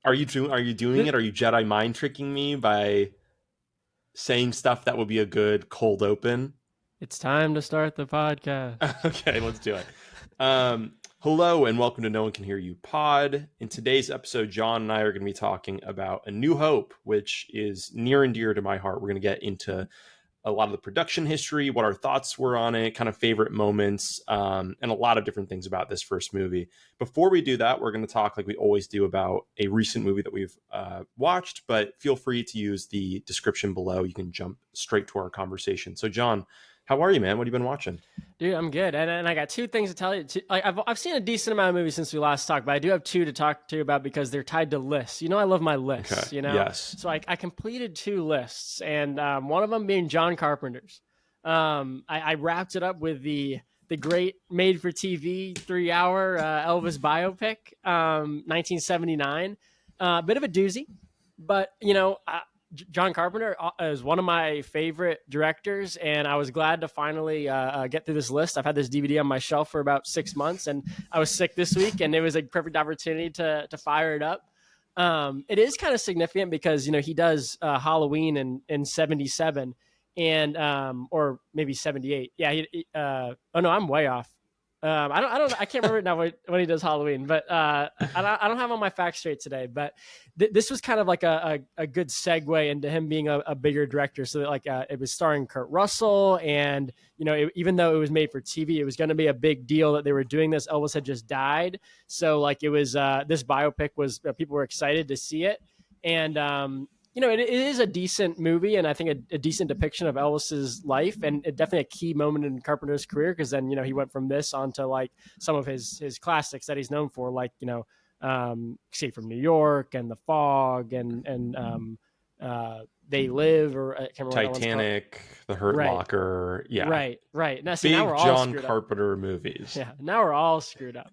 Are you doing it? Are you Jedi mind tricking me by saying stuff that would be a good cold open? It's time to start the podcast. Okay, let's do it. Hello and welcome to No One Can Hear You Pod. In today's episode, John and I are going to be talking about A New Hope, which is near and dear to my heart. We're going to get into a lot of the production history, what our thoughts were on it, kind of favorite moments, and a lot of different things about this first movie. Before we do that, we're going to talk like we always do about a recent movie that we've watched, but feel free to use the description below. You can jump straight to our conversation. So, John, how are you, man? What have you been watching? Dude, I'm good. And I got two things to tell you. I've seen a decent amount of movies since we last talked, but I do have two to talk to you about because they're tied to lists. You know, I love my lists, Okay. you know? Yes. So I completed two lists, and one of them being John Carpenter's. I wrapped it up with the great made-for-TV 3-hour Elvis biopic, 1979. Bit of a doozy, but, you know, John Carpenter is one of my favorite directors, and I was glad to finally get through this list. I've had this DVD on my shelf for about 6 months, and I was sick this week, and it was a perfect opportunity to fire it up. It is kind of significant because, you know, he does Halloween in 77 and or maybe 78. Yeah. Oh no, I'm way off. I can't remember now when he does Halloween, but I don't have all my facts straight today. But this was kind of like a good segue into him being a bigger director. So that like it was starring Kurt Russell, and you know, even though it was made for TV, it was going to be a big deal that they were doing this. Elvis had just died, so like it was this biopic was people were excited to see it, and you know, it is a decent movie, and I think a decent depiction of Elvis's life, and definitely a key moment in Carpenter's career, because then, you know, he went from this on to like some of his classics that he's known for, like, you know, Escape from New York and The Fog and They Live, or I can't remember Titanic, The Hurt Right. Locker. Yeah. Right. Now, see, Big now we're all John screwed up. Carpenter movies. Yeah, now we're all screwed up.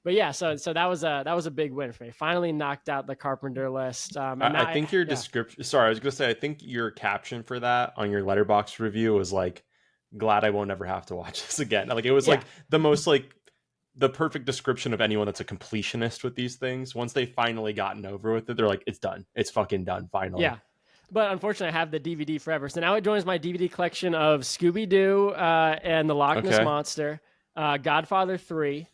But yeah, so that was a big win for me. Finally knocked out the Carpenter list. I think your description. Sorry, I was gonna say. I think your caption for that on your Letterboxd review was like, "Glad I won't ever have to watch this again." Like it was like the most like the perfect description of anyone that's a completionist with these things. Once they finally gotten over with it, they're like, "It's done. It's fucking done." Finally. Yeah. But unfortunately, I have the DVD forever. So now it joins my DVD collection of Scooby-Doo and the Loch Ness Monster, Godfather 3.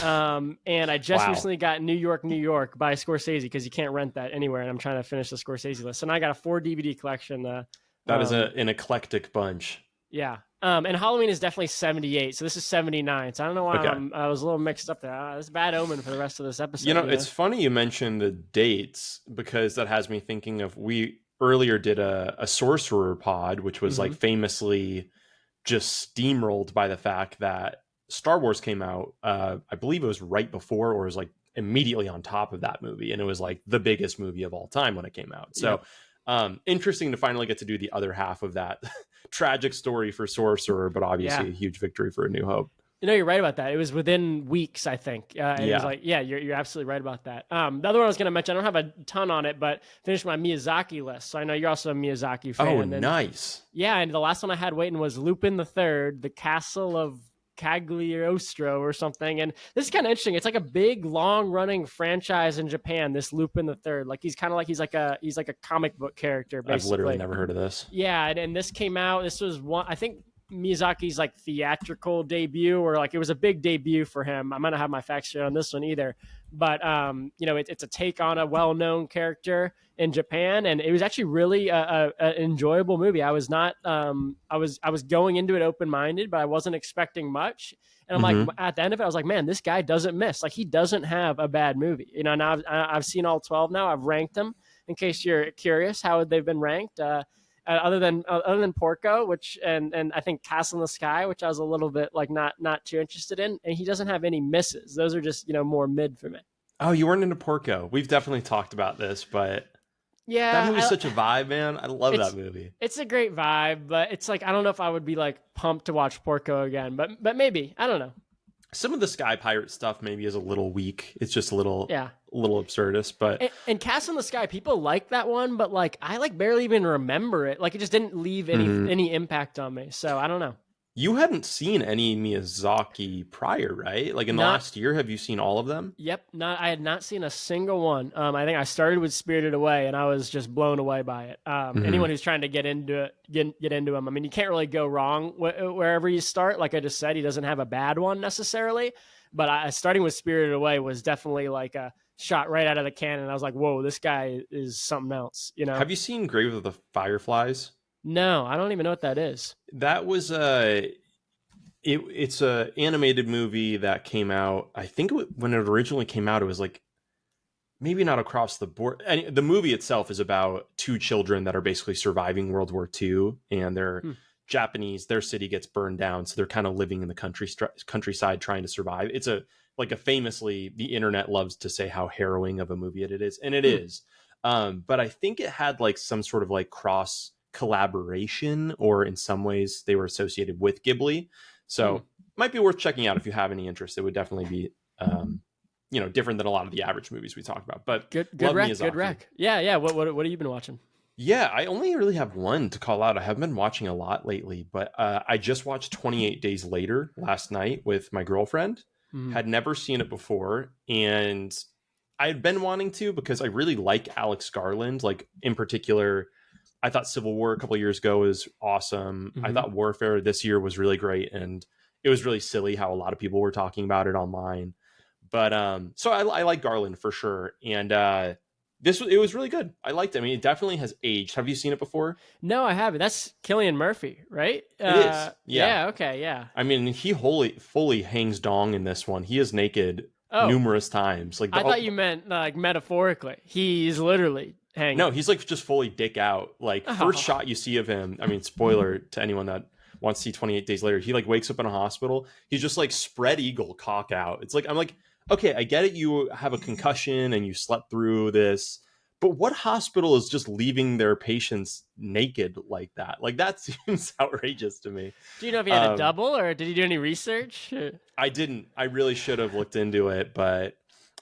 And I just recently got New York, New York by Scorsese, because you can't rent that anywhere. And I'm trying to finish the Scorsese list. So now I got a 4 DVD collection. That is an eclectic bunch. Yeah. And Halloween is definitely 78. So this is 79. So I don't know why I was a little mixed up there. It's a bad omen for the rest of this episode. You know, it's funny you mentioned the dates, because that has me thinking of, we earlier did a Sorcerer pod, which was like famously just steamrolled by the fact that Star Wars came out. I believe it was right before, or it was like immediately on top of that movie. And it was like the biggest movie of all time when it came out. So interesting to finally get to do the other half of that tragic story for Sorcerer, but obviously a huge victory for A New Hope. You know, you're right about that. It was within weeks, I think. It was like, you're absolutely right about that. The other one I was going to mention, I don't have a ton on it, but finished my Miyazaki list. So I know you're also a Miyazaki fan. Oh, nice. Yeah, and the last one I had waiting was Lupin the Third, The Castle of Cagliostro or something. And this is kind of interesting. It's like a big, long-running franchise in Japan, this Lupin the Third. Like he's like a comic book character, basically. I've literally never heard of this. Yeah, and this came out. This was one, I think, Miyazaki's like theatrical debut, or like it was a big debut for him. I might not have my facts straight on this one either, but you know, it's a take on a well-known character in Japan, and it was actually really an enjoyable movie. I was not I was going into it open-minded, but I wasn't expecting much. And I'm like, at the end of it, I was like, man, this guy doesn't miss. Like, he doesn't have a bad movie. You know, now I've seen all 12 now. I've ranked them, in case you're curious how they've been ranked. Other than Porco, which and I think Castle in the Sky, which I was a little bit like not too interested in, and he doesn't have any misses. Those are just, you know, more mid for me. Oh, you weren't into Porco. We've definitely talked about this, but yeah, that movie's such a vibe, man. I love that movie. It's a great vibe, but it's like, I don't know if I would be like pumped to watch Porco again, but maybe, I don't know. Some of the Sky Pirate stuff maybe is a little weak. It's just a little absurdist, but and Castle in the Sky, people like that one, but like I like barely even remember it. Like it just didn't leave any impact on me. So I don't know. You hadn't seen any Miyazaki prior, right? Like in the Not last year, have you seen all of them? Yep, not I had not seen a single one. I think I started with Spirited Away, and I was just blown away by it. Hmm. Anyone who's trying to get into it, get into him. I mean, you can't really go wrong wherever you start. Like I just said, he doesn't have a bad one necessarily, but starting with Spirited Away was definitely like a shot right out of the cannon. I was like, whoa, this guy is something else. You know? Have you seen Grave of the Fireflies? No, I don't even know what that is. That was it's a animated movie that came out. I think when it originally came out, it was like maybe not across the board. And the movie itself is about two children that are basically surviving World War II, and they're Hmm. Japanese. Their city gets burned down, so they're kind of living in the countryside trying to survive. It's a like a famously the internet loves to say how harrowing of a movie it is, and it Hmm. is. But I think it had like some sort of like cross collaboration, or in some ways they were associated with Ghibli. Hmm. So might be worth checking out if you have any interest. It would definitely be different than a lot of the average movies we talked about. But Good love rec, Miyazaki. good rec. Yeah, yeah. What have you been watching? Yeah, I only really have one to call out. I haven't been watching a lot lately, but I just watched 28 Days Later last night with my girlfriend. Hmm. Had never seen it before, and I had been wanting to because I really like Alex Garland. Like in particular, I thought Civil War a couple of years ago was awesome. I Hmm. thought Warfare this year was really great, and it was really silly how a lot of people were talking about it online. But so I like Garland for sure, and it was really good. I liked it. I mean, it definitely has aged. Have you seen it before? No, I haven't. That's Killian Murphy, right? It is. Yeah. Yeah. Okay. Yeah. I mean, he fully hangs dong in this one. He is naked Oh, numerous times. Like I thought you meant like metaphorically. He's literally no, hanging. he's like just fully dick out. Like first Oh, shot you see of him. I mean, spoiler to anyone that wants to see 28 Days Later. He like wakes up in a hospital. He's just like spread eagle cock out. It's like I'm like, okay, I get it. You have a concussion and you slept through this, but what hospital is just leaving their patients naked like that? Like that seems outrageous to me. do you know if he had a Um, double or did he do any research? I didn't. I really should have looked into it, but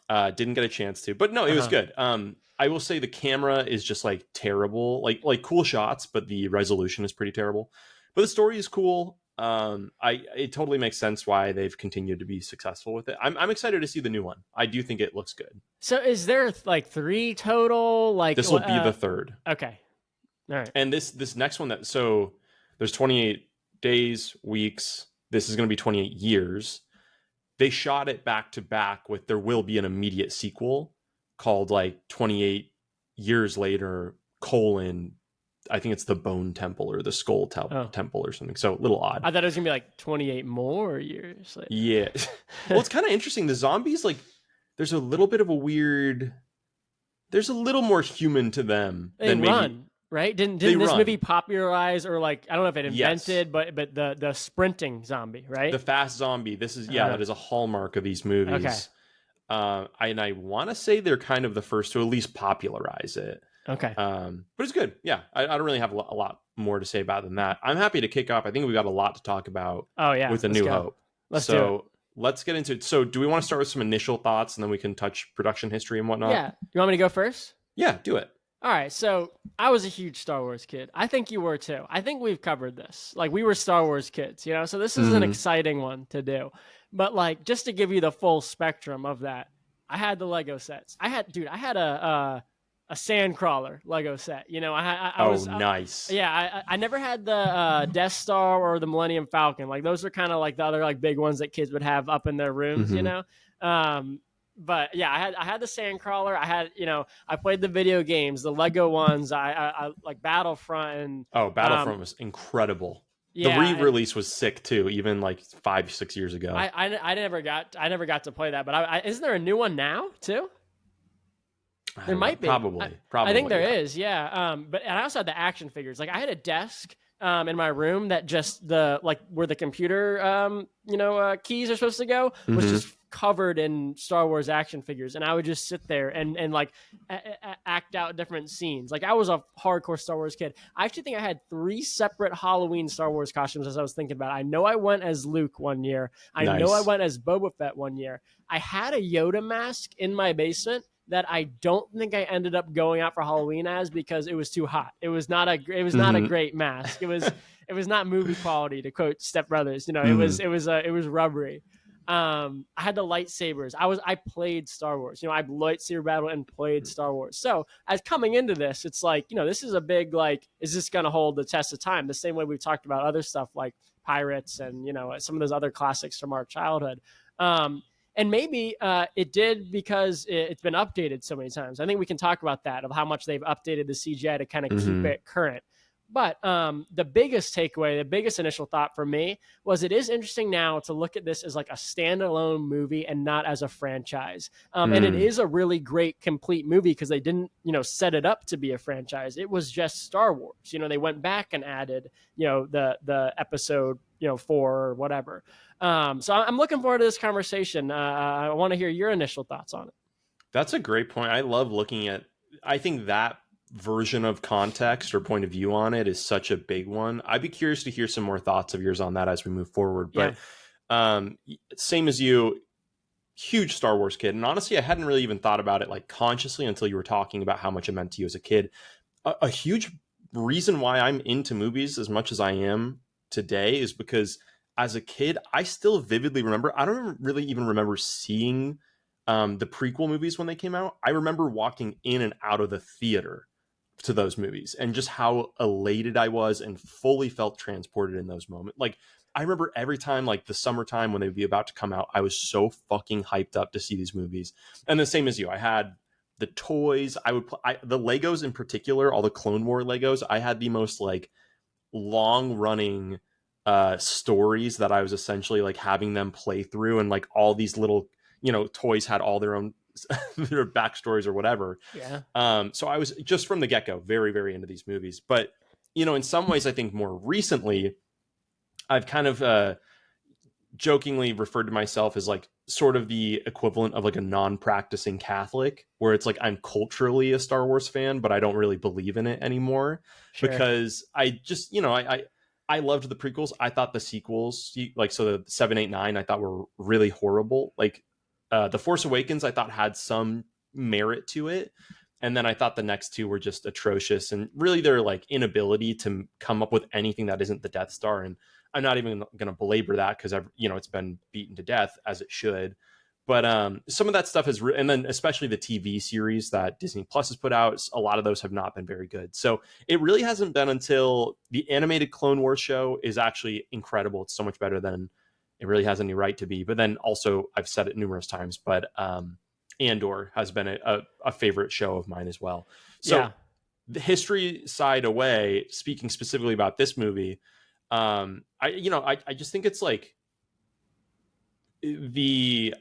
didn't get a chance to. But no, it was Uh-huh. good. I will say the camera is just like terrible. Like cool shots, but the resolution is pretty terrible. But the story is cool. It totally makes sense why they've continued to be successful with it. I'm excited to see the new one. I do think it looks good. So is there like three total? Like, This will be the third, okay, all right, and this next one that so there's 28 days, weeks. This is going to be 28 years. They shot it back to back with there will be an immediate sequel called like 28 years later colon I think it's the bone temple or the skull oh, temple or something, so a little odd. I thought it was gonna be like 28 more years later. Yeah. Well, it's kind of interesting. The zombies, like there's a little bit of a weird, there's a little more human to them They than maybe run, right? Didn't they this run. movie popularize or like I don't know if it Yes, invented, but the sprinting zombie, right? the fast zombie. This is yeah, Uh, that is a hallmark of these okay, movies. And I want to say they're kind of the first to at least popularize it. okay, But it's good. Yeah, I don't really have a lot more to say about than that. I'm happy to kick off. I think we got a lot to talk about oh yeah, with A let's New go. Hope. Let's do it. So let's get into it. So do we want to start with some initial thoughts and then we can touch production history and whatnot? Yeah, you want me to go first? Yeah, do it. All right, so I was a huge Star Wars kid. I think you were too. I think we've covered this. Like we were Star Wars kids, you know. So this is an Mhm. exciting one to do. But like just to give you the full spectrum of that, I had the Lego sets. I had a Sandcrawler Lego set. You know, I was Nice. yeah. I never had the Death Star or the Millennium Falcon. Like those are kind of like the other like big ones that kids would have up in their rooms. You Mhm. know. But yeah, I had the Sandcrawler. I had I played the video games, the Lego ones. I like Battlefront and Oh, Battlefront was incredible. The yeah. re-release was sick too, even like 5-6 years ago. I never got to play that, but isn't there a new one now too? I There don't know, might be. probably. I think there yeah. is, yeah. But and I also had the action figures. Like I had a desk in my room that just the like where the computer keys are supposed to go was Mhm. just covered in Star Wars action figures, and I would just sit there and like act out different scenes. Like I was a hardcore Star Wars kid. I actually think I had 3 separate Halloween Star Wars costumes as I was thinking about it. I know I went as Luke one year. I know I Nice. went as Boba Fett one year. I had a Yoda mask in my basement that I don't think I ended up going out for Halloween as, because it was too hot. It was not a great mask. It was not movie quality, to quote Step Brothers. It was rubbery. I had the lightsabers. I played Star Wars. I lightsaber battled and played Star Wars. So as coming into this, it's like, this is a big, like, is this going to hold the test of time? The same way we've talked about other stuff like Pirates and, some of those other classics from our childhood. And maybe it did because it's been updated so many times. I think we can talk about that, of how much they've updated the CGI to kind of keep it current. But the biggest takeaway, the biggest initial thought for me was, it is interesting now to look at this as like a standalone movie and not as a franchise. And it is a really great, complete movie, because they didn't, set it up to be a franchise. It was just Star Wars. They went back and added, the episode, 4 or whatever. So I'm looking forward to this conversation. I want to hear your initial thoughts on it. That's a great point. I love looking at, I think that version of context or point of view on it is such a big one. I'd be curious to hear some more thoughts of yours on that as we move forward. But same as you, huge Star Wars kid. And honestly, I hadn't really even thought about it like consciously until you were talking about how much it meant to you as a kid. A huge reason why I'm into movies as much as I am today is because as a kid, I still vividly remember, I don't really even remember seeing the prequel movies when they came out. I remember walking in and out of the theater to those movies and just how elated I was and fully felt transported in those moments. Like, I remember every time, like the summertime when they would be about to come out, I was so fucking hyped up to see these movies. And the same as you, I had the toys. The Legos in particular, all the Clone War Legos. I had the most like long running stories that I was essentially like having them play through, and like all these little, toys had all their own their backstories or whatever. Yeah. So I was just from the get-go very, very into these movies. But, in some ways, I think more recently, I've kind of jokingly referred to myself as like sort of the equivalent of like a non-practicing Catholic, where it's like I'm culturally a Star Wars fan, but I don't really believe in it anymore. Sure. Because I just, I loved the prequels. I thought the sequels, like, so the 7, 8, 9, I thought were really horrible. Like, The Force Awakens, I thought had some merit to it. And then I thought the next two were just atrocious, and really their like inability to come up with anything that isn't the Death Star. And I'm not even going to belabor that, because it's been beaten to death, as it should. But some of that stuff is, and then especially the TV series that Disney Plus has put out, a lot of those have not been very good. So it really hasn't been until the animated Clone Wars show is actually incredible. It's so much better than it really has any right to be. But then also, I've said it numerous times, but Andor has been a favorite show of mine as well. So the history side away, speaking specifically about this movie, I just think it's like the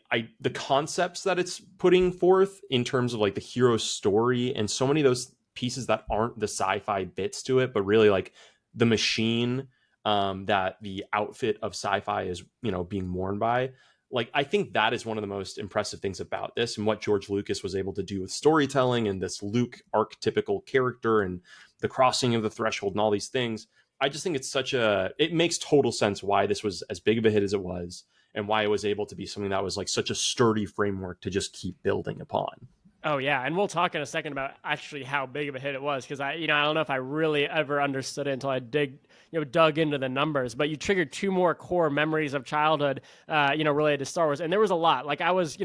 concepts that it's putting forth in terms of like the hero's story, and so many of those pieces that aren't the sci-fi bits to it, but really like the machine that the outfit of sci-fi is, being worn by. Like, I think that is one of the most impressive things about this, and what George Lucas was able to do with storytelling and this Luke archetypical character and the crossing of the threshold and all these things. I just think it's it makes total sense why this was as big of a hit as it was, and why it was able to be something that was like such a sturdy framework to just keep building upon. Oh yeah, and we'll talk in a second about actually how big of a hit it was, because I don't know if I really ever understood it until I dug into the numbers. But you triggered two more core memories of childhood, related to Star Wars, and there was a lot. Like I was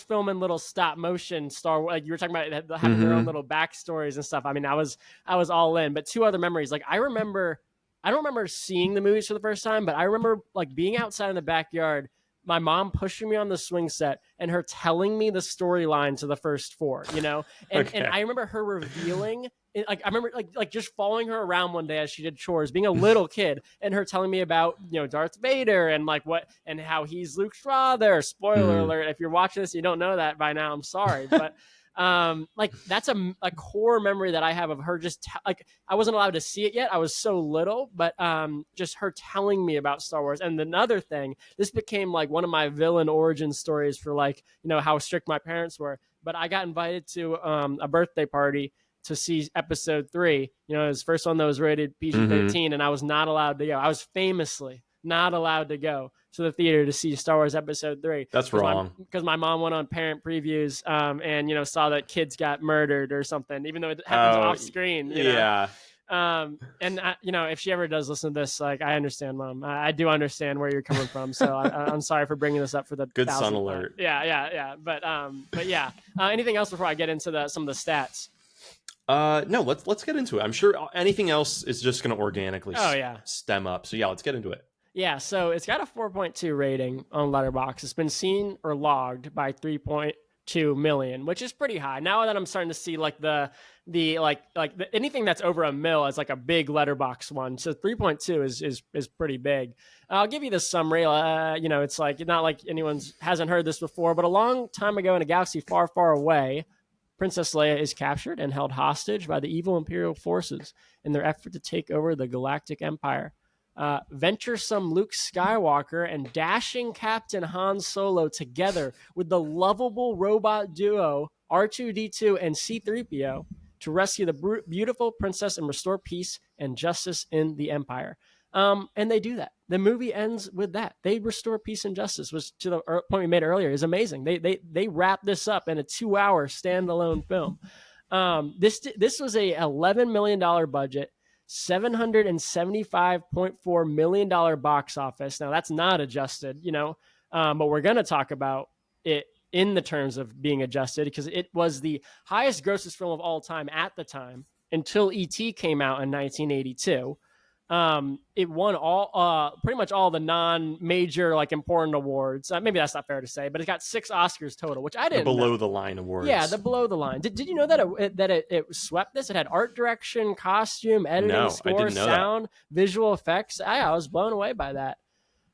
filming little stop motion Star Wars. Like you were talking about having their own little backstories and stuff. I mean, I was all in. But two other memories, like I don't remember seeing the movies for the first time, but I remember like being outside in the backyard, my mom pushing me on the swing set and her telling me the storylines of the first four, and I remember her revealing, like, I remember like just following her around one day as she did chores, being a little kid, and her telling me about, Darth Vader and like what, and how he's Luke's father. Spoiler alert. If you're watching this, you don't know that by now, I'm sorry. But like that's a core memory that I have of her just like, I wasn't allowed to see it yet. I was so little, but just her telling me about Star Wars. And another thing, this became like one of my villain origin stories for like, how strict my parents were. But I got invited to a birthday party to see episode 3, his first one that was rated PG-13, and I was not allowed to go. I was famously not allowed to go to the theater to see Star Wars Episode 3. That's wrong. Because my mom went on parent previews and, saw that kids got murdered or something, even though it happens off screen. Yeah. And if she ever does listen to this, like, I understand, Mom. I do understand where you're coming from. So I'm sorry for bringing this up for the good son alert. Yeah. But yeah. Anything else before I get into some of the stats? No, let's get into it. I'm sure anything else is just going to organically stem up. So yeah, let's get into it. Yeah, so it's got a 4.2 rating on Letterboxd. It's been seen or logged by 3.2 million, which is pretty high. Now that I'm starting to see like anything that's over a mil is like a big Letterboxd one. So 3.2 is pretty big. I'll give you the summary. It's like not like anyone's hasn't heard this before, but a long time ago in a galaxy far, far away, Princess Leia is captured and held hostage by the evil Imperial forces in their effort to take over the Galactic Empire. Venturesome Luke Skywalker and dashing Captain Han Solo, together with the lovable robot duo R2-D2 and C-3PO, to rescue the beautiful princess and restore peace and justice in the Empire. And they do that. The movie ends with that. They restore peace and justice, which, to the point we made earlier, is amazing. They wrap this up in a 2-hour standalone film. This was a $11 million budget, $775.4 million box office. Now that's not adjusted, but we're going to talk about it in the terms of being adjusted because it was the highest grossest film of all time at the time until E.T. came out in 1982. It won pretty much all the non-major, like, important awards. Maybe that's not fair to say, but it got 6 Oscars total, which I didn't know. Below the line awards. Yeah, the below the line. Did you know that it swept this? It had art direction, costume, editing, score, sound, visual effects. I was blown away by that.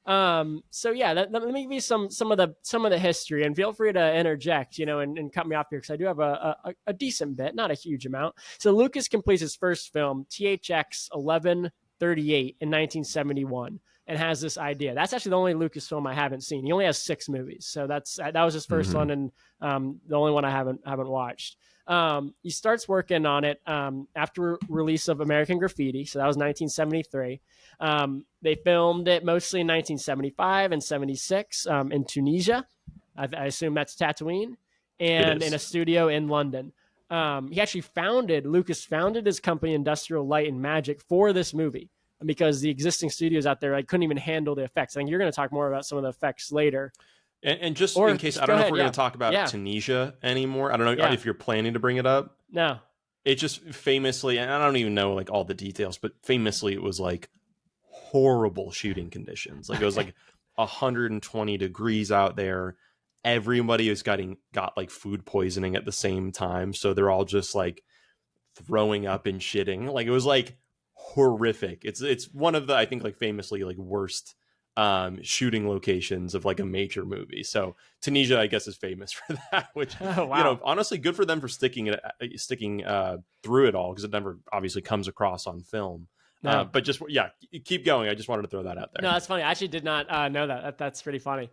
So yeah, let me give you some of the history, and feel free to interject, and cut me off here because I do have a decent bit, not a huge amount. So Lucas completes his first film, THX 1138, in 1971, and has this idea. That's actually the only Lucas film I haven't seen. He only has 6 movies, so that was his first one, and the only one I haven't watched. He starts working on it after release of American Graffiti, so that was 1973. They filmed it mostly in 1975 and 76 in Tunisia. I assume that's Tatooine, and in a studio in London. He actually Lucas founded his company Industrial Light and Magic for this movie because the existing studios out there couldn't even handle the effects. I think you're going to talk more about some of the effects later. And just in case, I don't know if we're going to talk about Tunisia anymore. I don't know if you're planning to bring it up. No. It just famously, and I don't even know like all the details, but famously it was like horrible shooting conditions. Like it was like 120 degrees out there. Everybody got like food poisoning at the same time. So they're all just like throwing up and shitting. Like it was like horrific. It's one of the, I think, like famously like worst shooting locations of like a major movie. So Tunisia, I guess, is famous for that, which honestly, good for them for sticking through it all, because it never obviously comes across on film. No. But just keep going. I just wanted to throw that out there. No, that's funny. I actually did not know that. That's pretty funny.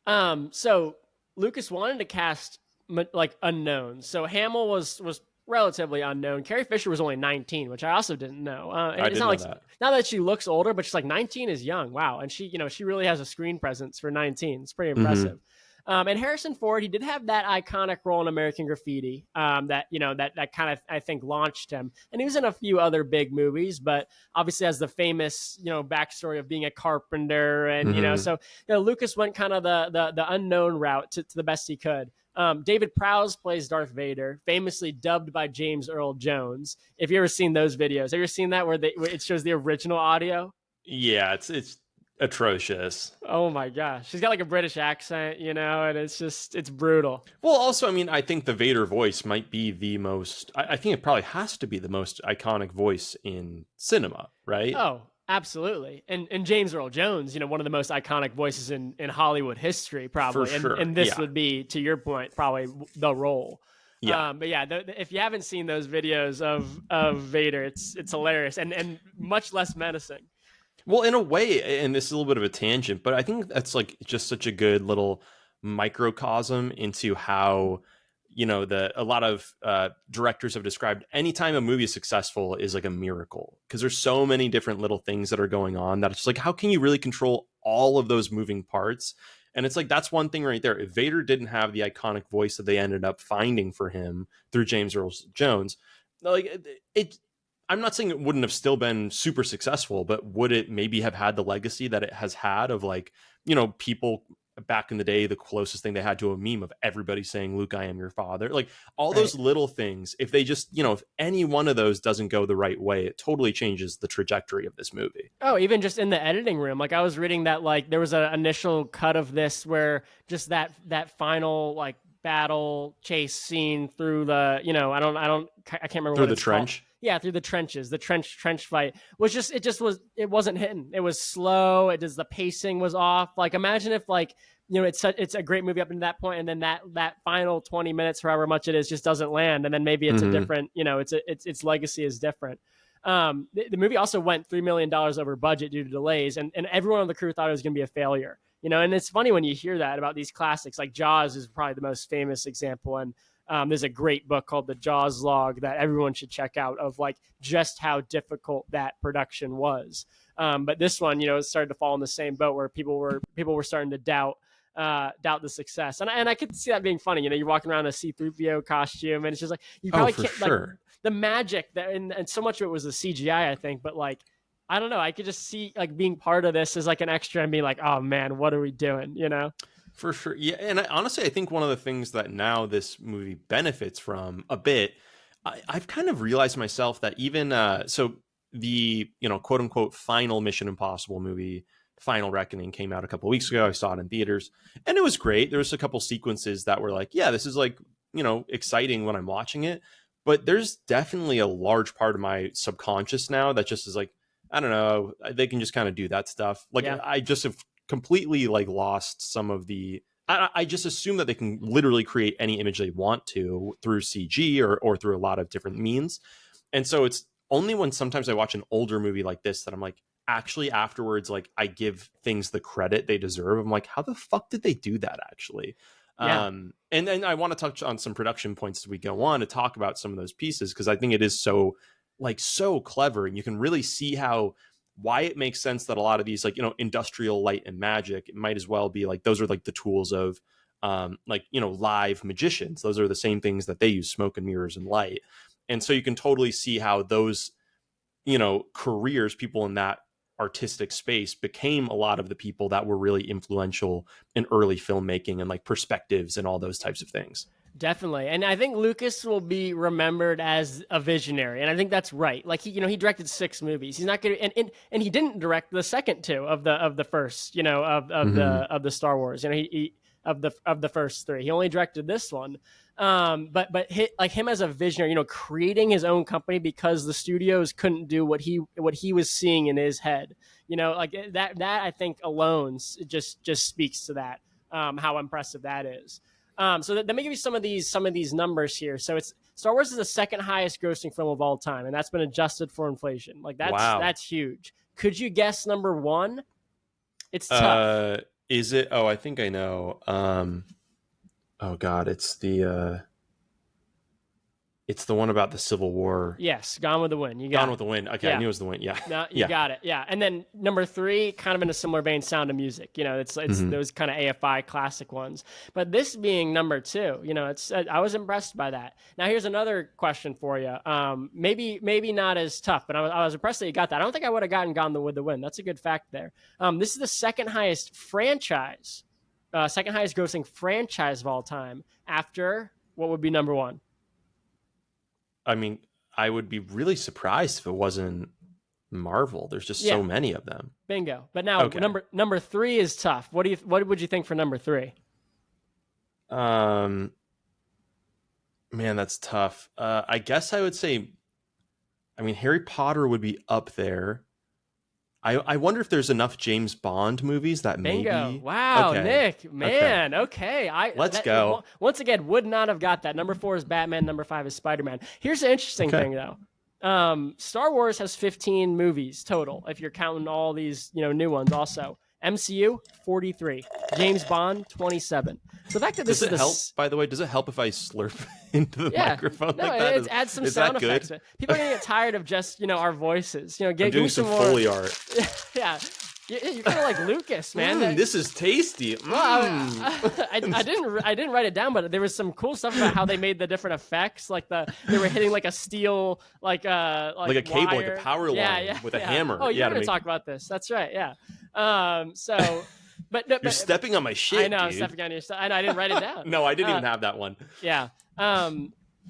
So Lucas wanted to cast like unknowns. So Hamill was relatively unknown. Carrie Fisher was only 19, which I also didn't know. It's not like that. Not that she looks older, but she's like 19 is young. Wow. And she really has a screen presence for 19. It's pretty impressive. And Harrison Ford, he did have that iconic role in American Graffiti that kind of, I think, launched him. And he was in a few other big movies, but obviously has the famous, backstory of being a carpenter. And, so Lucas went kind of the unknown route to the best he could. David Prowse plays Darth Vader, famously dubbed by James Earl Jones. If you ever seen those videos, have you ever seen that where it shows the original audio? Yeah, it's atrocious. Oh my gosh. She's got like a British accent, and it's brutal. Well, also, I mean, I think the Vader voice might be the most, I think it probably has to be the most iconic voice in cinema, right? Oh, absolutely. And James Earl Jones, one of the most iconic voices in Hollywood history, probably. For sure. And this would be, to your point, probably the role. Yeah. But yeah, if you haven't seen those videos of Vader, it's hilarious and much less menacing. Well, in a way, and this is a little bit of a tangent, but I think that's like just such a good little microcosm into how, a lot of directors have described anytime a movie is successful is like a miracle, because there's so many different little things that are going on that it's like, how can you really control all of those moving parts. And it's like, that's one thing right there. If Vader didn't have the iconic voice that they ended up finding for him through James Earl Jones, like it I'm not saying it wouldn't have still been super successful, but would it maybe have had the legacy that it has had of, like, people back in the day, the closest thing they had to a meme of everybody saying, Luke, I am your father. Like, all those little things, if they just, if any one of those doesn't go the right way, it totally changes the trajectory of this movie. Oh, even just in the editing room. Like, I was reading that, like, there was an initial cut of this where just that final, like, battle chase scene through the, I can't remember through what the trench. Called. Yeah, through the trenches, the trench fight was just, it wasn't hitting. It was slow. The pacing was off. Like, imagine if, like, it's a great movie up until that point, and then that final 20 minutes, however much it is, just doesn't land, and then maybe it's a different, its legacy is different. The movie also went $3 million over budget due to delays, and everyone on the crew thought it was going to be a failure. And it's funny when you hear that about these classics. Like Jaws is probably the most famous example, and there's a great book called The Jaws Log that everyone should check out, of like just how difficult that production was. But this one, it started to fall in the same boat where people were starting to doubt the success, and I could see that being funny. You're walking around in a C-3PO costume, and it's just like you probably can't. Sure. Like, the magic that, and so much of it was the CGI, I think, but like, I don't know, I could just see like being part of this as like an extra and being like, oh man, what are we doing? For sure. Yeah. And honestly, I think one of the things that now this movie benefits from a bit, I've kind of realized myself that even, so the, quote unquote, final Mission Impossible movie, Final Reckoning, came out a couple of weeks ago. I saw it in theaters and it was great. There was a couple sequences that were like, yeah, this is like, exciting when I'm watching it. But there's definitely a large part of my subconscious now that just is like, I don't know, they can just kind of do that stuff. Like, yeah. I just have completely like lost some of the, I just assume that they can literally create any image they want to through CG or through a lot of different means. And so it's only when sometimes I watch an older movie like this that I'm like, actually afterwards, like, I give things the credit they deserve. I'm like, how the fuck did they do that actually? Yeah. And then I want to touch on some production points as we go on to talk about some of those pieces, because I think it is so clever, and you can really see why it makes sense that a lot of these, like, industrial light and magic, it might as well be like those are like the tools of live magicians. Those are the same things that they use, smoke and mirrors and light. And so you can totally see how those careers, people in that artistic space, became a lot of the people that were really influential in early filmmaking and like perspectives and all those types of things. Definitely. And I think Lucas will be remembered as a visionary. And I think that's right. Like, he directed 6 movies. He's not going to, and he didn't direct the second 2 of the first, of the Star Wars, he of the first 3. He only directed this one. But like him as a visionary, creating his own company because the studios couldn't do what he was seeing in his head, like that I think alone just speaks to that, how impressive that is. So let me give you some of these numbers here. So Star Wars is the second highest grossing film of all time, and that's been adjusted for inflation. Like that's huge. Could you guess number 1? It's tough. Is it? Oh, I think I know. Oh God, it's the one about the Civil War. Yes, Gone with the Wind. You got Gone with the Wind. Okay, yeah. I knew it was the Wind. Yeah, no, you got it. Yeah, and then number 3, kind of in a similar vein, Sound of Music. It's those kind of AFI classic ones. But this being number 2, I was impressed by that. Now here's another question for you. Maybe not as tough, but I was impressed that you got that. I don't think I would have gotten Gone with the Wind. That's a good fact there. This is the second highest grossing franchise of all time, after what would be number 1? I mean, I would be really surprised if it wasn't Marvel. There's just so many of them. Bingo. But now number 3 is tough. What would you think for number 3? Man, that's tough. I guess I would say, Harry Potter would be up there. I wonder if there's enough James Bond movies that Bingo. maybe. Wow, okay. Nick, man, okay. Let's go. Once again, would not have got that. Number 4 is Batman. Number 5 is Spider-Man. Here's the interesting thing, though. Star Wars has 15 movies total, if you're counting all these new ones also. MCU, 43. James Bond, 27. So the fact that this does it help, by the way, does it help if I slurp into the microphone like that? It adds some sound effects. People are going to get tired of just, our voices. I'm doing some Foley art. Yeah. You're kind of like Lucas, man. This is tasty. Well, I didn't write it down, but there was some cool stuff about how they made the different effects. Like they were hitting like a steel, like a cable, wire. like a power line with a hammer. Oh, you're gonna talk about this. That's right. Yeah. So, but you're stepping on my shit. I know, dude. I'm stepping on your stuff. I know, I didn't write it down. No, I didn't even have that one. Yeah.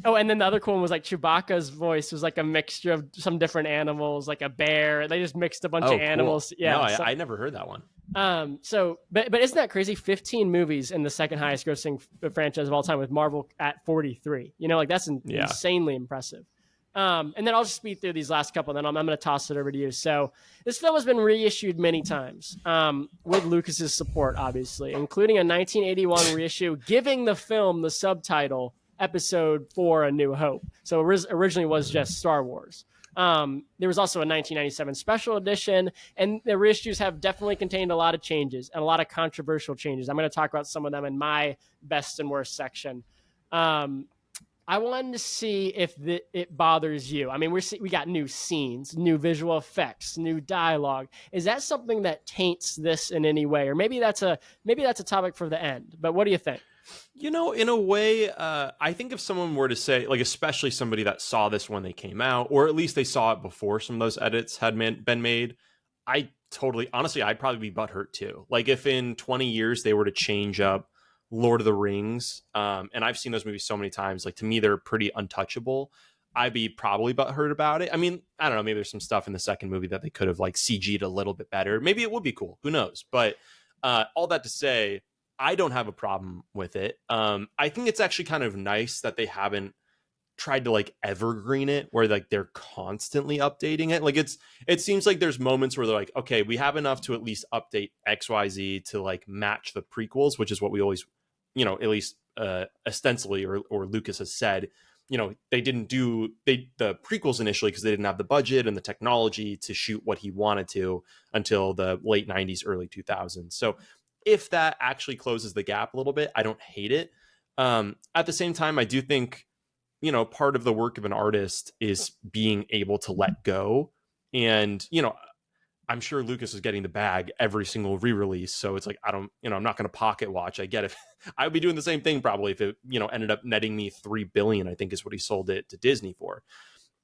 Oh, and then the other cool one was like Chewbacca's voice was like a mixture of some different animals, like a bear. They just mixed a bunch of animals. Cool. Yeah, no, I never heard that one. But isn't that crazy? 15 movies in the second highest grossing franchise of all time, with Marvel at 43. You know, like that's insanely impressive. And then I'll just speed through these last couple, and then I'm going to toss it over to you. So this film has been reissued many times with Lucas's support, obviously, including a 1981 reissue, giving the film the subtitle Episode 4: A New Hope. So originally was just Star Wars. There was also a 1997 special edition, and the reissues have definitely contained a lot of changes and a lot of controversial changes. I'm going to talk about some of them in my best and worst section. I wanted to see if it bothers you. I mean, we got new scenes, new visual effects, new dialogue. Is that something that taints this in any way? Or maybe that's a topic for the end. But what do you think? You know, in a way, I think if someone were to say, like, especially somebody that saw this when they came out, or at least they saw it before some of those edits had been made, honestly, I'd probably be butthurt too. Like, if in 20 years they were to change up Lord of the Rings, and I've seen those movies so many times, like, to me, they're pretty untouchable. I'd be probably butthurt about it. I mean, I don't know, maybe there's some stuff in the second movie that they could have, like, CG'd a little bit better. Maybe it would be cool. Who knows? But all that to say, I don't have a problem with it. I think it's actually kind of nice that they haven't tried to like evergreen it, where like they're constantly updating it. Like it seems like there's moments where they're like, okay, we have enough to at least update XYZ to like match the prequels, which is what we always, you know, at least ostensibly or Lucas has said, you know, they didn't do the prequels initially because they didn't have the budget and the technology to shoot what he wanted to until the late 90s, early 2000s. So if that actually closes the gap a little bit, I don't hate it. At the same time, I do think, you know, part of the work of an artist is being able to let go. And, you know, I'm sure Lucas is getting the bag every single re-release. So it's like, I'm not going to pocket watch. I get it. I would be doing the same thing probably if it, you know, ended up netting me $3 billion, I think is what he sold it to Disney for.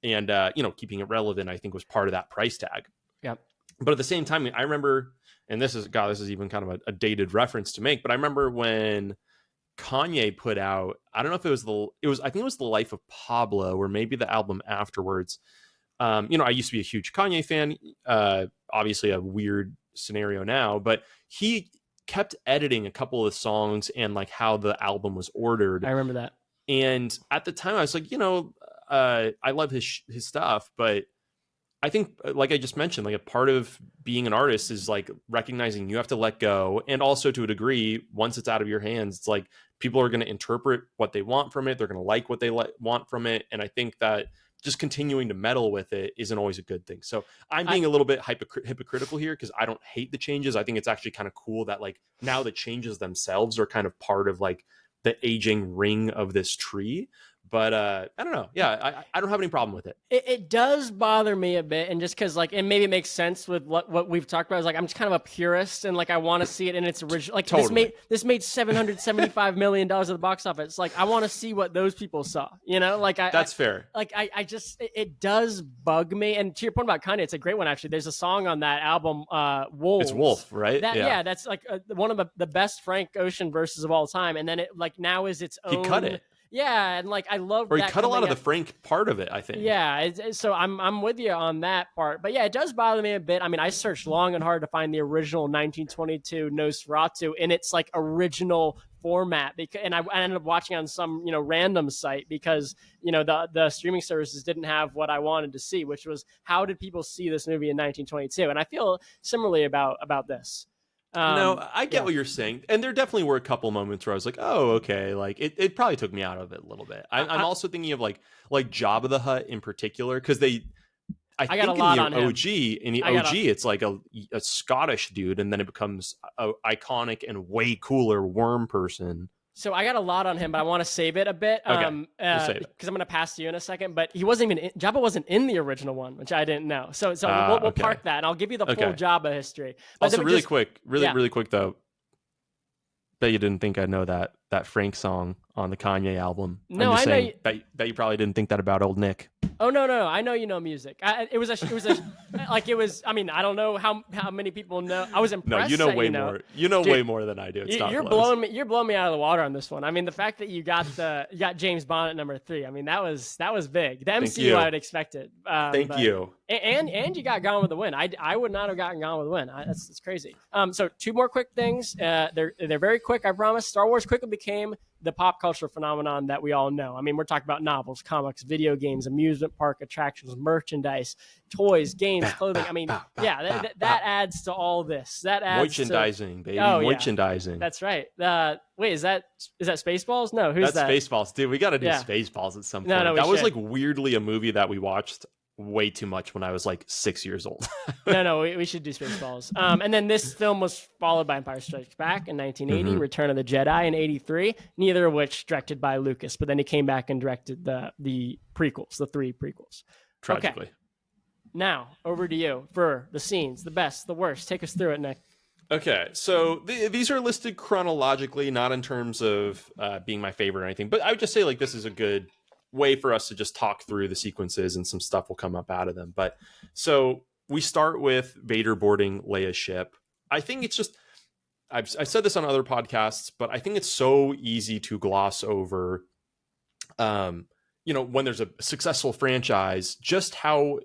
And, you know, keeping it relevant, I think was part of that price tag. Yep. But at the same time, I remember, and this is even kind of a dated reference to make, but I remember when Kanye put out, I don't know if I think it was The Life of Pablo, or maybe the album afterwards. You know, I used to be a huge Kanye fan, obviously a weird scenario now, but he kept editing a couple of songs and like how the album was ordered. I remember that. And at the time I was like, you know, I love his stuff, but I think, like I just mentioned, like a part of being an artist is like recognizing you have to let go. And also to a degree, once it's out of your hands, it's like people are going to interpret what they want from it. They're going to like what they want from it. And I think that just continuing to meddle with it isn't always a good thing. So I'm being a little bit hypocritical here because I don't hate the changes. I think it's actually kind of cool that like now the changes themselves are kind of part of like the aging ring of this tree. But I don't know. Yeah, I don't have any problem with it. It does bother me a bit, and just because like, and maybe it makes sense with what we've talked about. Is like I'm just kind of a purist, and like I want to see it in its original. Like totally. this made $775 million at the box office. Like I want to see what those people saw. You know, like that's fair. Like I just it does bug me. And to your point about Kanye, it's a great one actually. There's a song on that album, Wolves. It's Wolf, right? Yeah, that's like one of the best Frank Ocean verses of all time. And then it like now is its own. He cut it. Yeah, and like I love. Or he cut a lot of the Frank part of it, I think. Yeah, so I'm with you on that part, but yeah, it does bother me a bit. I mean, I searched long and hard to find the original 1922 Nosferatu in its like original format, and I ended up watching on some random site because the streaming services didn't have what I wanted to see, which was how did people see this movie in 1922, and I feel similarly about this. No, I get what you're saying. And there definitely were a couple moments where I was like, oh, okay. Like it probably took me out of it a little bit. I'm also thinking of like Jabba the Hutt in particular, because I think in the OG, it's like a Scottish dude, and then it becomes a iconic and way cooler worm person So I got a lot on him, but I want to save it a bit. Okay, we'll save it. Because I'm going to pass to you in a second. But he wasn't even Jabba wasn't in the original one, which I didn't know. So we'll Okay. park that, and I'll give you the full Jabba history. But also, really quick though. Bet you didn't think I'd know that Frank song on the Kanye album. No, I know. Bet you probably didn't think that about old Nick. Oh no! I know you know music. It was like it was. I mean, I don't know how many people know. I was impressed. No, you know that way know. more. You know Dude, way more than I do. It's not you're close. blowing me. You're blowing me out of the water on this one. I mean, the fact that you got James Bond at number 3. I mean, that was big. The MCU I would expect it. Thank you. And you got Gone with the Wind. I would not have gotten Gone with the Wind. That's crazy. So 2 more quick things. They're very quick. I promise. Star Wars quickly became the pop culture phenomenon that we all know. I mean, we're talking about novels, comics, video games, amusement park attractions, merchandise, toys, games, clothing. I mean, that adds to all this. That adds merchandising, baby. Merchandising. That's right. Wait, is that Spaceballs? No, who's that? That's Spaceballs, dude. We got to do Spaceballs at some point. No, that was like weirdly a movie that we watched way too much when I was like 6 years old. No, we should do Spaceballs. And then this film was followed by Empire Strikes Back in 1980, Return of the Jedi in 83, neither of which directed by Lucas, but then he came back and directed the prequels, the 3 prequels. Tragically. Okay. Now, over to you for the scenes, the best, the worst. Take us through it, Nick. Okay, so these are listed chronologically, not in terms of being my favorite or anything, but I would just say like this is a good way for us to just talk through the sequences and some stuff will come up out of them. But so we start with Vader boarding Leia's ship. I think it's just, I've said this on other podcasts, but I think it's so easy to gloss over, when there's a successful franchise, just how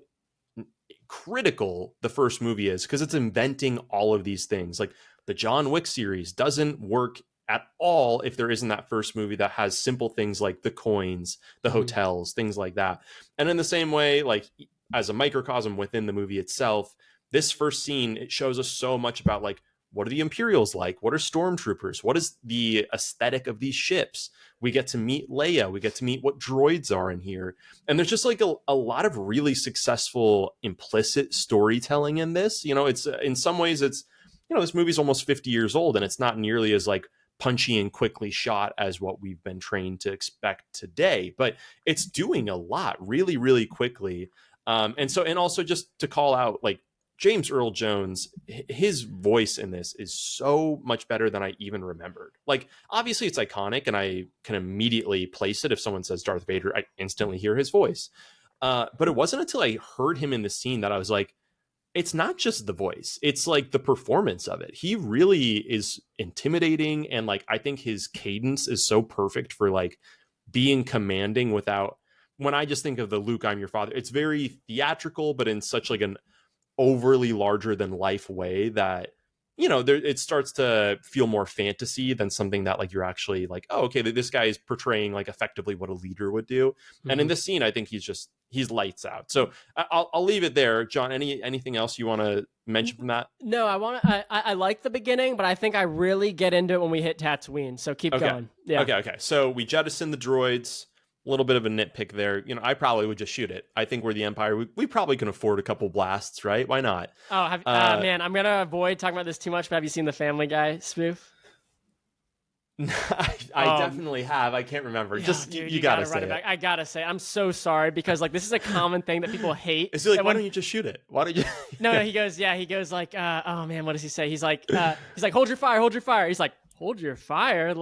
critical the first movie is, because it's inventing all of these things. Like the John Wick series doesn't work at all if there isn't that first movie that has simple things like the coins, the hotels, things like that. And in the same way, like as a microcosm within the movie itself, this first scene, it shows us so much about like, what are the Imperials like? What are stormtroopers? What is the aesthetic of these ships? We get to meet Leia. We get to meet what droids are in here. And there's just like a lot of really successful implicit storytelling in this. It's in some ways it's, this movie's almost 50 years old and it's not nearly as like punchy and quickly shot as what we've been trained to expect today, but it's doing a lot really, really quickly. And also just to call out like James Earl Jones, his voice in this is so much better than I even remembered. Like, obviously it's iconic and I can immediately place it. If someone says Darth Vader, I instantly hear his voice. But it wasn't until I heard him in the scene that I was like, it's not just the voice, it's like the performance of it. He really is intimidating. And like, I think his cadence is so perfect for like being commanding without, when I just think of the Luke, I'm your father, it's very theatrical, but in such like an overly larger than life way that, it starts to feel more fantasy than something that like, you're actually like, oh, okay, this guy is portraying like effectively what a leader would do. And in this scene, I think he's lights out. So I'll leave it there. John, anything else you want to mention from that? No, I like the beginning, but I think I really get into it when we hit Tatooine. So keep going. Yeah. Okay. So we jettison the droids. A little bit of a nitpick there. I probably would just shoot it. I think we're the Empire. We probably can afford a couple blasts, right? Why not? Oh, man, I'm going to avoid talking about this too much, but have you seen the Family Guy spoof? I definitely have. I can't remember. Just dude, you gotta say it. I gotta say, I'm so sorry because like this is a common thing that people hate. Is he like, why don't you just shoot it? Why don't you? No, he goes like, oh man, what does he say? He's like, hold your fire, hold your fire. He's like, hold your fire, he's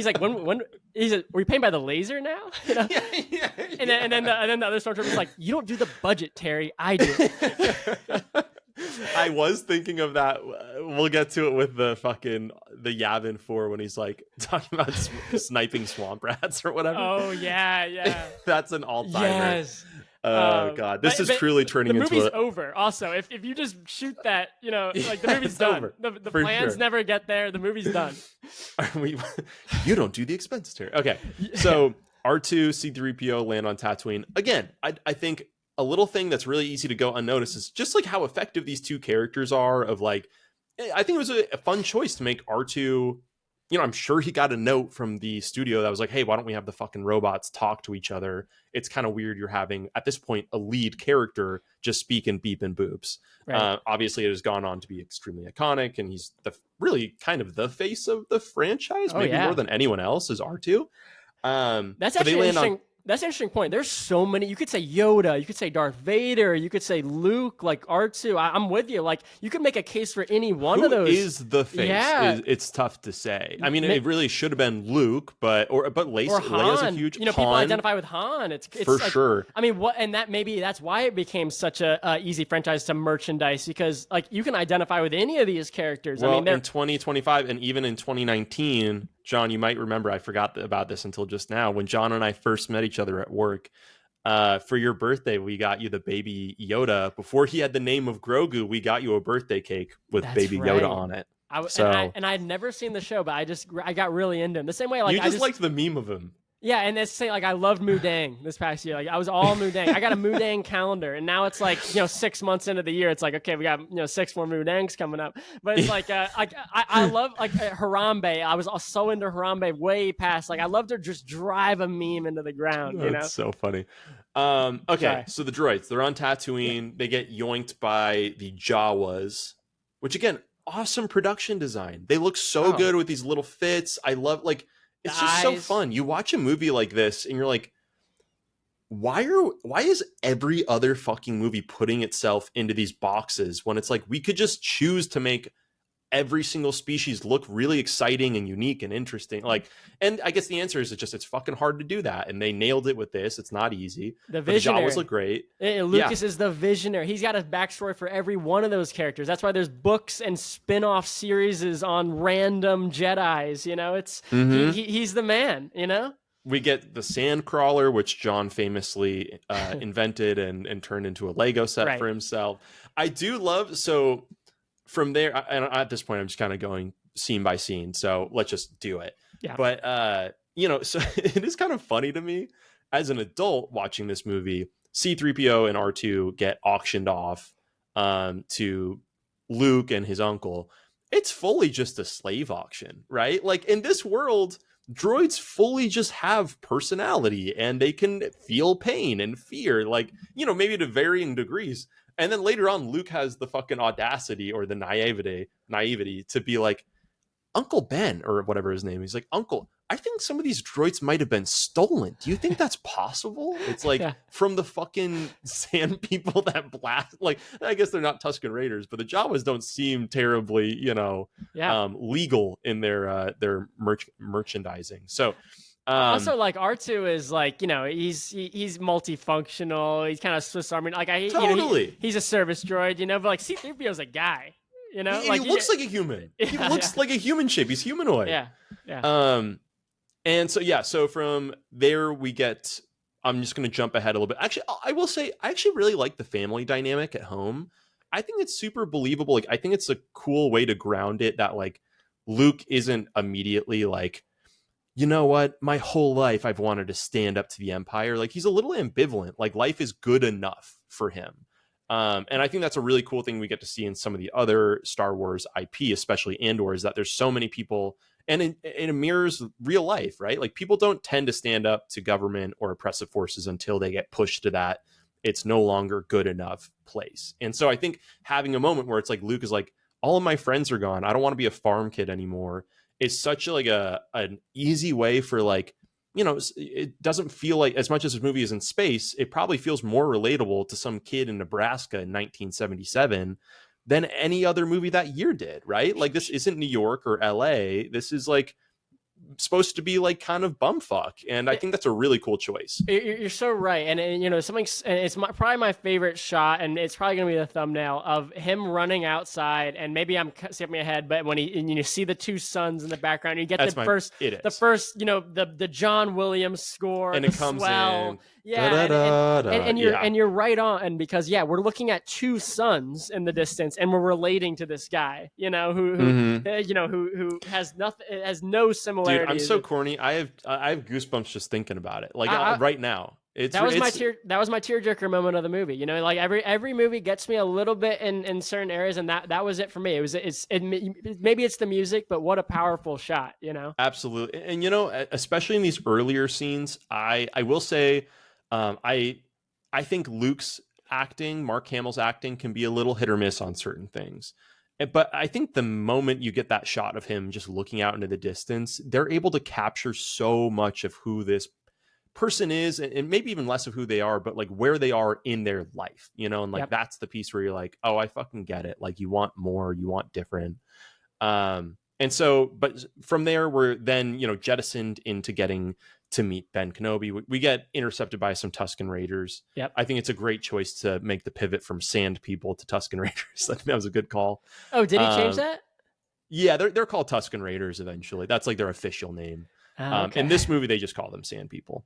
like, when he's like, were you paying by the laser now? And then the other stormtrooper's like, you don't do the budget, Terry. I do. I was thinking of that. We'll get to it with the Yavin 4 when he's like talking about sniping swamp rats or whatever. Oh yeah. That's an all-timer. Yes. Oh god, this is truly turning into the movie's over. Also, if you just shoot that, like the movie's done. Over, the plans never get there. The movie's done. You don't do the expenses, Terry. Okay, so R2, C-3PO land on Tatooine again. I think a little thing that's really easy to go unnoticed is just like how effective these two characters are. Of like, I think it was a fun choice to make R2 I'm sure he got a note from the studio that was like, hey, why don't we have the fucking robots talk to each other? It's kind of weird you're having, at this point, a lead character just speak in beep and boops. Right. Obviously, it has gone on to be extremely iconic, and he's really kind of the face of the franchise, maybe more than anyone else, is R2. That's actually interesting. That's an interesting point. There's so many. You could say Yoda. You could say Darth Vader. You could say Luke, like R2. I'm with you. Like, you could make a case for any one of those. Who is the face? Yeah. It's tough to say. I mean, it really should have been Luke, but Leia's a huge. People identify with Han. It's for like, sure. I mean, that's why it became such a easy franchise to merchandise, because like you can identify with any of these characters. Well, I mean, in 2025 and even in 2019. John, you might remember, I forgot about this until just now, when John and I first met each other at work. For your birthday, we got you the baby Yoda. Before he had the name of Grogu, we got you a birthday cake with baby Yoda on it. And I'd never seen the show, but I got really into him. The same way, like, I just liked the meme of him. Yeah, and it's saying, like, I loved Mudang this past year. Like, I was all Mudang. I got a Mudang calendar, and now it's like, 6 months into the year, it's like, okay, we got 6 more Mudangs coming up. But it's like, I love like Harambe. I was so into Harambe way past. Like, I love to just drive a meme into the ground. That's so funny. Okay, so the droids, they're on Tatooine. They get yoinked by the Jawas, which again, awesome production design. They look so good with these little fits. I love it's just so fun. You watch a movie like this and you're like, why is every other fucking movie putting itself into these boxes when it's like we could just choose to make every single species look really exciting and unique and interesting? And I guess the answer is it's fucking hard to do that, and they nailed it with this. It's not easy. The visionary. The Jawas look great. Lucas is the visionary. He's got a backstory for every one of those characters. That's why there's books and spin-off series on random Jedis. It's he's the man. We get the Sandcrawler, which John famously invented and turned into a Lego set for himself. I do love so. From there, and at this point, I'm just kind of going scene by scene. So let's just do it. Yeah. But, so it is kind of funny to me as an adult watching this movie, C-3PO and R2 get auctioned off to Luke and his uncle. It's fully just a slave auction, right? Like in this world, droids fully just have personality and they can feel pain and fear, maybe to varying degrees. And then later on, Luke has the fucking audacity or the naivety to be like, Uncle Ben, or whatever his name is, like, Uncle, I think some of these droids might have been stolen. Do you think that's possible? It's like from the fucking sand people that blast. Like, I guess they're not Tusken Raiders, but the Jawas don't seem terribly, legal in their merchandising. So. Also, like R2 is like he's multifunctional. He's kind of Swiss Army. Like he's a service droid, but like C-3PO is a guy. He looks like a human. He looks like a human shape. He's humanoid. Yeah. And so from there we get. I'm just going to jump ahead a little bit. Actually, I will say I actually really like the family dynamic at home. I think it's super believable. Like I think it's a cool way to ground it that like Luke isn't immediately like, you know what? My whole life I've wanted to stand up to the Empire. Like he's a little ambivalent. Like life is good enough for him. And I think that's a really cool thing we get to see in some of the other Star Wars IP, especially Andor, is that there's so many people, and it mirrors real life, right? Like people don't tend to stand up to government or oppressive forces until they get pushed to that it's no longer good enough place. And so I think having a moment where it's like Luke is like, all of my friends are gone. I don't want to be a farm kid anymore. Is such an easy way for it doesn't feel like, as much as this movie is in space, it probably feels more relatable to some kid in Nebraska in 1977 than any other movie that year did, right? Like this isn't New York or LA. This is like supposed to be like kind of bumfuck, and I think that's a really cool choice. You're so right, and something. And it's probably my favorite shot, and it's probably gonna be the thumbnail of him running outside. And maybe I'm skipping ahead, but when you see the two suns in the background, you get the first, the John Williams score, and it comes in. And you're right on, and because we're looking at two suns in the distance, and we're relating to this guy, who has no similarities. Dude, I'm so corny. I have goosebumps just thinking about it. Like right now. It's That was my it's tearjerker moment of the movie. You know, like every movie gets me a little bit in certain areas, and that was it for me. Maybe it's the music, but what a powerful shot, you know. absolutely. And you know, especially in these earlier scenes, I will say, I think Luke's acting, Mark Hamill's acting, can be a little hit or miss on certain things. But I think the moment you get that shot of him just looking out into the distance, they're able to capture so much of who this person is, and maybe even less of who they are, but like where they are in their life, you know. And like Yep. that's the piece where you're like, oh, I fucking get it. Like you want more, you want different. And so, but from there, we're then, you know, jettisoned into getting to meet Ben Kenobi. We get intercepted by some Tusken Raiders. Yep. I think it's a great choice to make the pivot from Sand People to Tusken Raiders. I think that was a good call. Oh, did he change that? Yeah, they're called Tusken Raiders eventually. That's like their official name. Okay. In this movie, they just call them Sand People.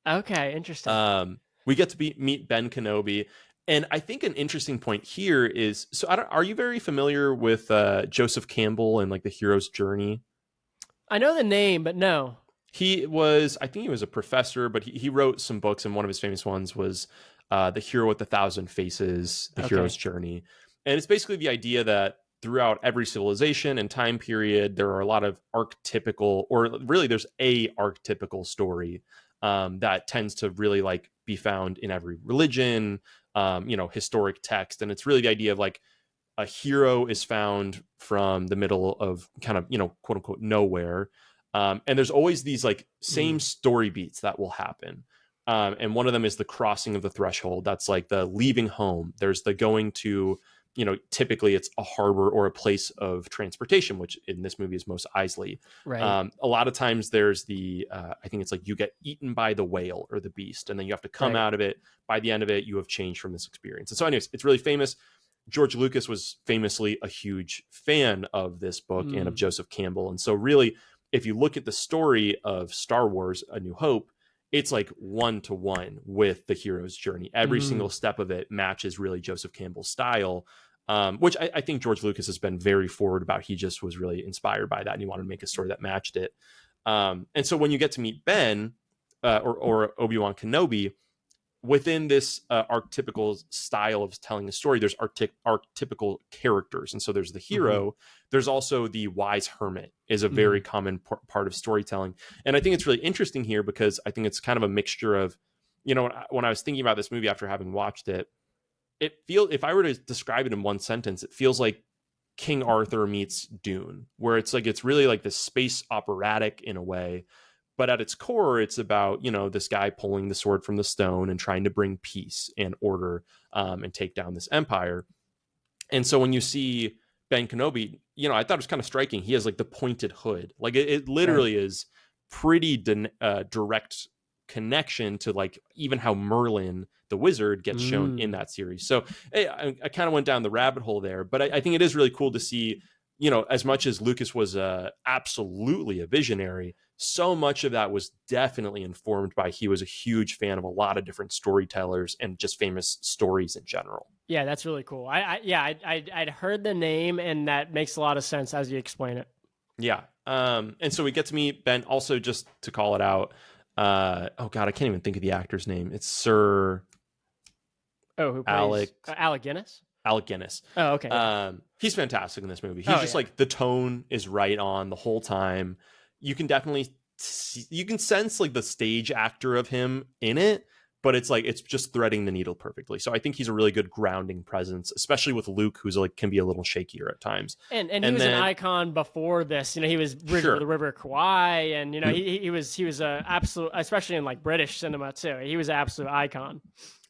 Okay, interesting. We get to meet Ben Kenobi. And I think an interesting point here is, so are you very familiar with Joseph Campbell and like the hero's journey? I know the name, but no. I think he was a professor, but he wrote some books, and one of his famous ones was The Hero with a Thousand Faces, The Hero's Journey. And it's basically the idea that throughout every civilization and time period, there are a lot of archetypical, or really there's a archetypical story that tends to really like be found in every religion, you know, historic text. And it's really the idea of like a hero is found from the middle of kind of, you know, quote unquote nowhere. And there's always these like same story beats that will happen. And one of them is the crossing of the threshold. That's like the leaving home. There's the going to, you know, typically it's a harbor or a place of transportation, which in this movie is Mos Eisley. Right. A lot of times there's the, I think it's like you get eaten by the whale or the beast, and then you have to come out of it. By the end of it, you have changed from this experience. And so anyways, it's really famous. George Lucas was famously a huge fan of this book and of Joseph Campbell. And so really, if you look at the story of Star Wars, A New Hope, it's like 1-to-1 with the hero's journey. Every single step of it matches really Joseph Campbell's style. Which I think George Lucas has been very forward about. He just was really inspired by that, and he wanted to make a story that matched it. And so when you get to meet Ben or Obi-Wan Kenobi, within this archetypical style of telling a story, there's archetypical characters. And so there's the hero. There's also the wise hermit is a very common part of storytelling. And I think it's really interesting here because I think it's kind of a mixture of, you know, when I was thinking about this movie after having watched it, if I were to describe it in one sentence, it feels like King Arthur meets Dune, where it's like, it's really like this space operatic in a way, but at its core, it's about, you know, this guy pulling the sword from the stone and trying to bring peace and order and take down this empire. And so when you see Ben Kenobi, you know, I thought it was kind of striking. He has like the pointed hood, like it literally is pretty direct connection to like even how Merlin the wizard gets shown in that series. So hey, I kind of went down the rabbit hole there, but I think it is really cool to see, you know, as much as Lucas was absolutely a visionary, so much of that was definitely informed by he was a huge fan of a lot of different storytellers and just famous stories in general. Yeah, that's really cool. I'd heard the name, and that makes a lot of sense as you explain it. Yeah. And so we get to meet Ben. Also, just to call it out, oh god, I can't even think of the actor's name. It's Sir who plays Alec Guinness? Alec Guinness. Oh, okay. He's fantastic in this movie. He's like, the tone is right on the whole time. You can definitely you can sense like the stage actor of him in it, but it's like it's just threading the needle perfectly. So I think he's a really good grounding presence, especially with Luke, who's like can be a little shakier at times. And he was an icon before this. You know, he was Bridge over the River Kwai, and you know he was a absolute, especially in like British cinema too. He was an absolute icon.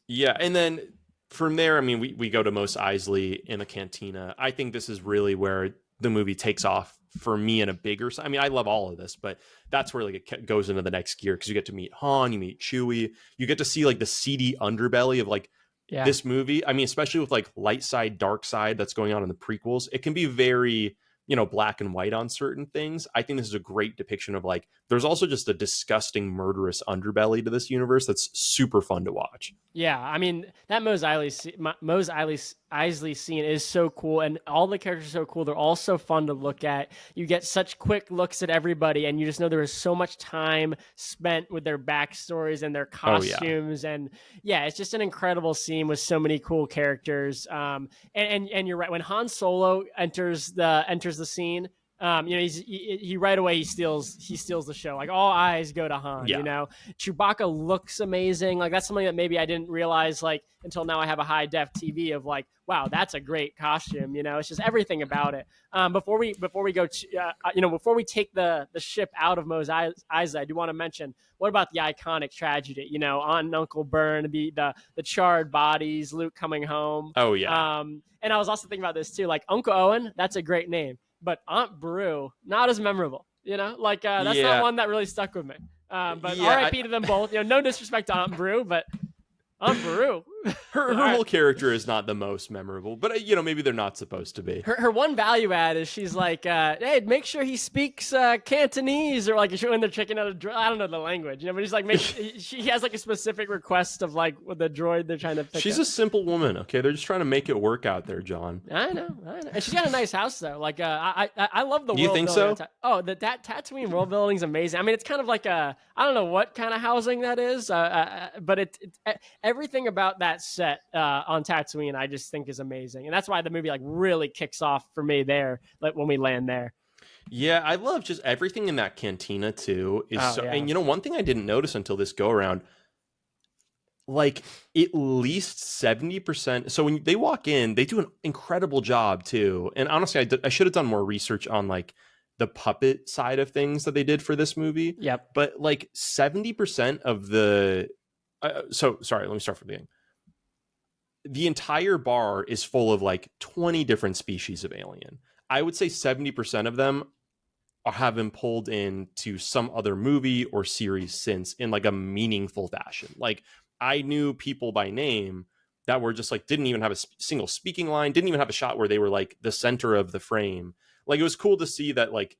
Yeah, and then from there, I mean, we go to Mos Eisley in a cantina. I think this is really where the movie takes off for me in a bigger. I mean, I love all of this, but that's where like it goes into the next gear because you get to meet Han, you meet Chewie, you get to see like the seedy underbelly of like this movie. I mean, especially with like light side, dark side that's going on in the prequels, it can be very, you know, black and white on certain things. I think this is a great depiction of like, there's also just a disgusting, murderous underbelly to this universe that's super fun to watch. Yeah, I mean that Mos Eisley scene is so cool, and all the characters are so cool. They're all so fun to look at. You get such quick looks at everybody, and you just know there was so much time spent with their backstories and their Oh yeah. costumes. And yeah, it's just an incredible scene with so many cool characters. And you're right, when Han Solo enters the scene. He right away he steals the show. Like all eyes go to Han. Yeah. You know, Chewbacca looks amazing. Like that's something that maybe I didn't realize like until now. I have a high def TV of like, wow, that's a great costume. You know, it's just everything about it. Before we go, before we take the ship out of Mos Eisley, I do want to mention what about the iconic tragedy? You know, Aunt and Uncle Burn, the charred bodies, Luke coming home. Oh yeah. And I was also thinking about this too. Like Uncle Owen, that's a great name. But Aunt Beru, not as memorable, you know, like that's not one that really stuck with me. But R.I.P. to them both. You know, no disrespect to Aunt Beru, but Aunt Beru, her whole character is not the most memorable, but you know, maybe they're not supposed to be. Her one value add is she's like, hey, make sure he speaks Cantonese, or like when they're checking out I don't know the language, you know, but he's like, she has like a specific request of like with the droid they're trying to pick She's up. a simple woman, okay? They're just trying to make it work out there, John. I know. And she's got a nice house though. Like, I love the world. You think so? That Tatooine world building's amazing. I mean, it's kind of like I don't know what kind of housing that is, but everything about that set on Tatooine I just think is amazing, and that's why the movie like really kicks off for me there, like when we land there. Yeah, I love just everything in that cantina too. Yeah. And you know, one thing I didn't notice until this go around, like at least 70%. So when they walk in, they do an incredible job too. And honestly, I should have done more research on like the puppet side of things that they did for this movie. Yep. But like 70% of the sorry, let me start from the beginning. The entire bar is full of like 20 different species of alien. I would say 70% of them have been pulled into some other movie or series since in like a meaningful fashion. Like I knew people by name that were just like, didn't even have a single speaking line, didn't even have a shot where they were like the center of the frame. Like it was cool to see that, like,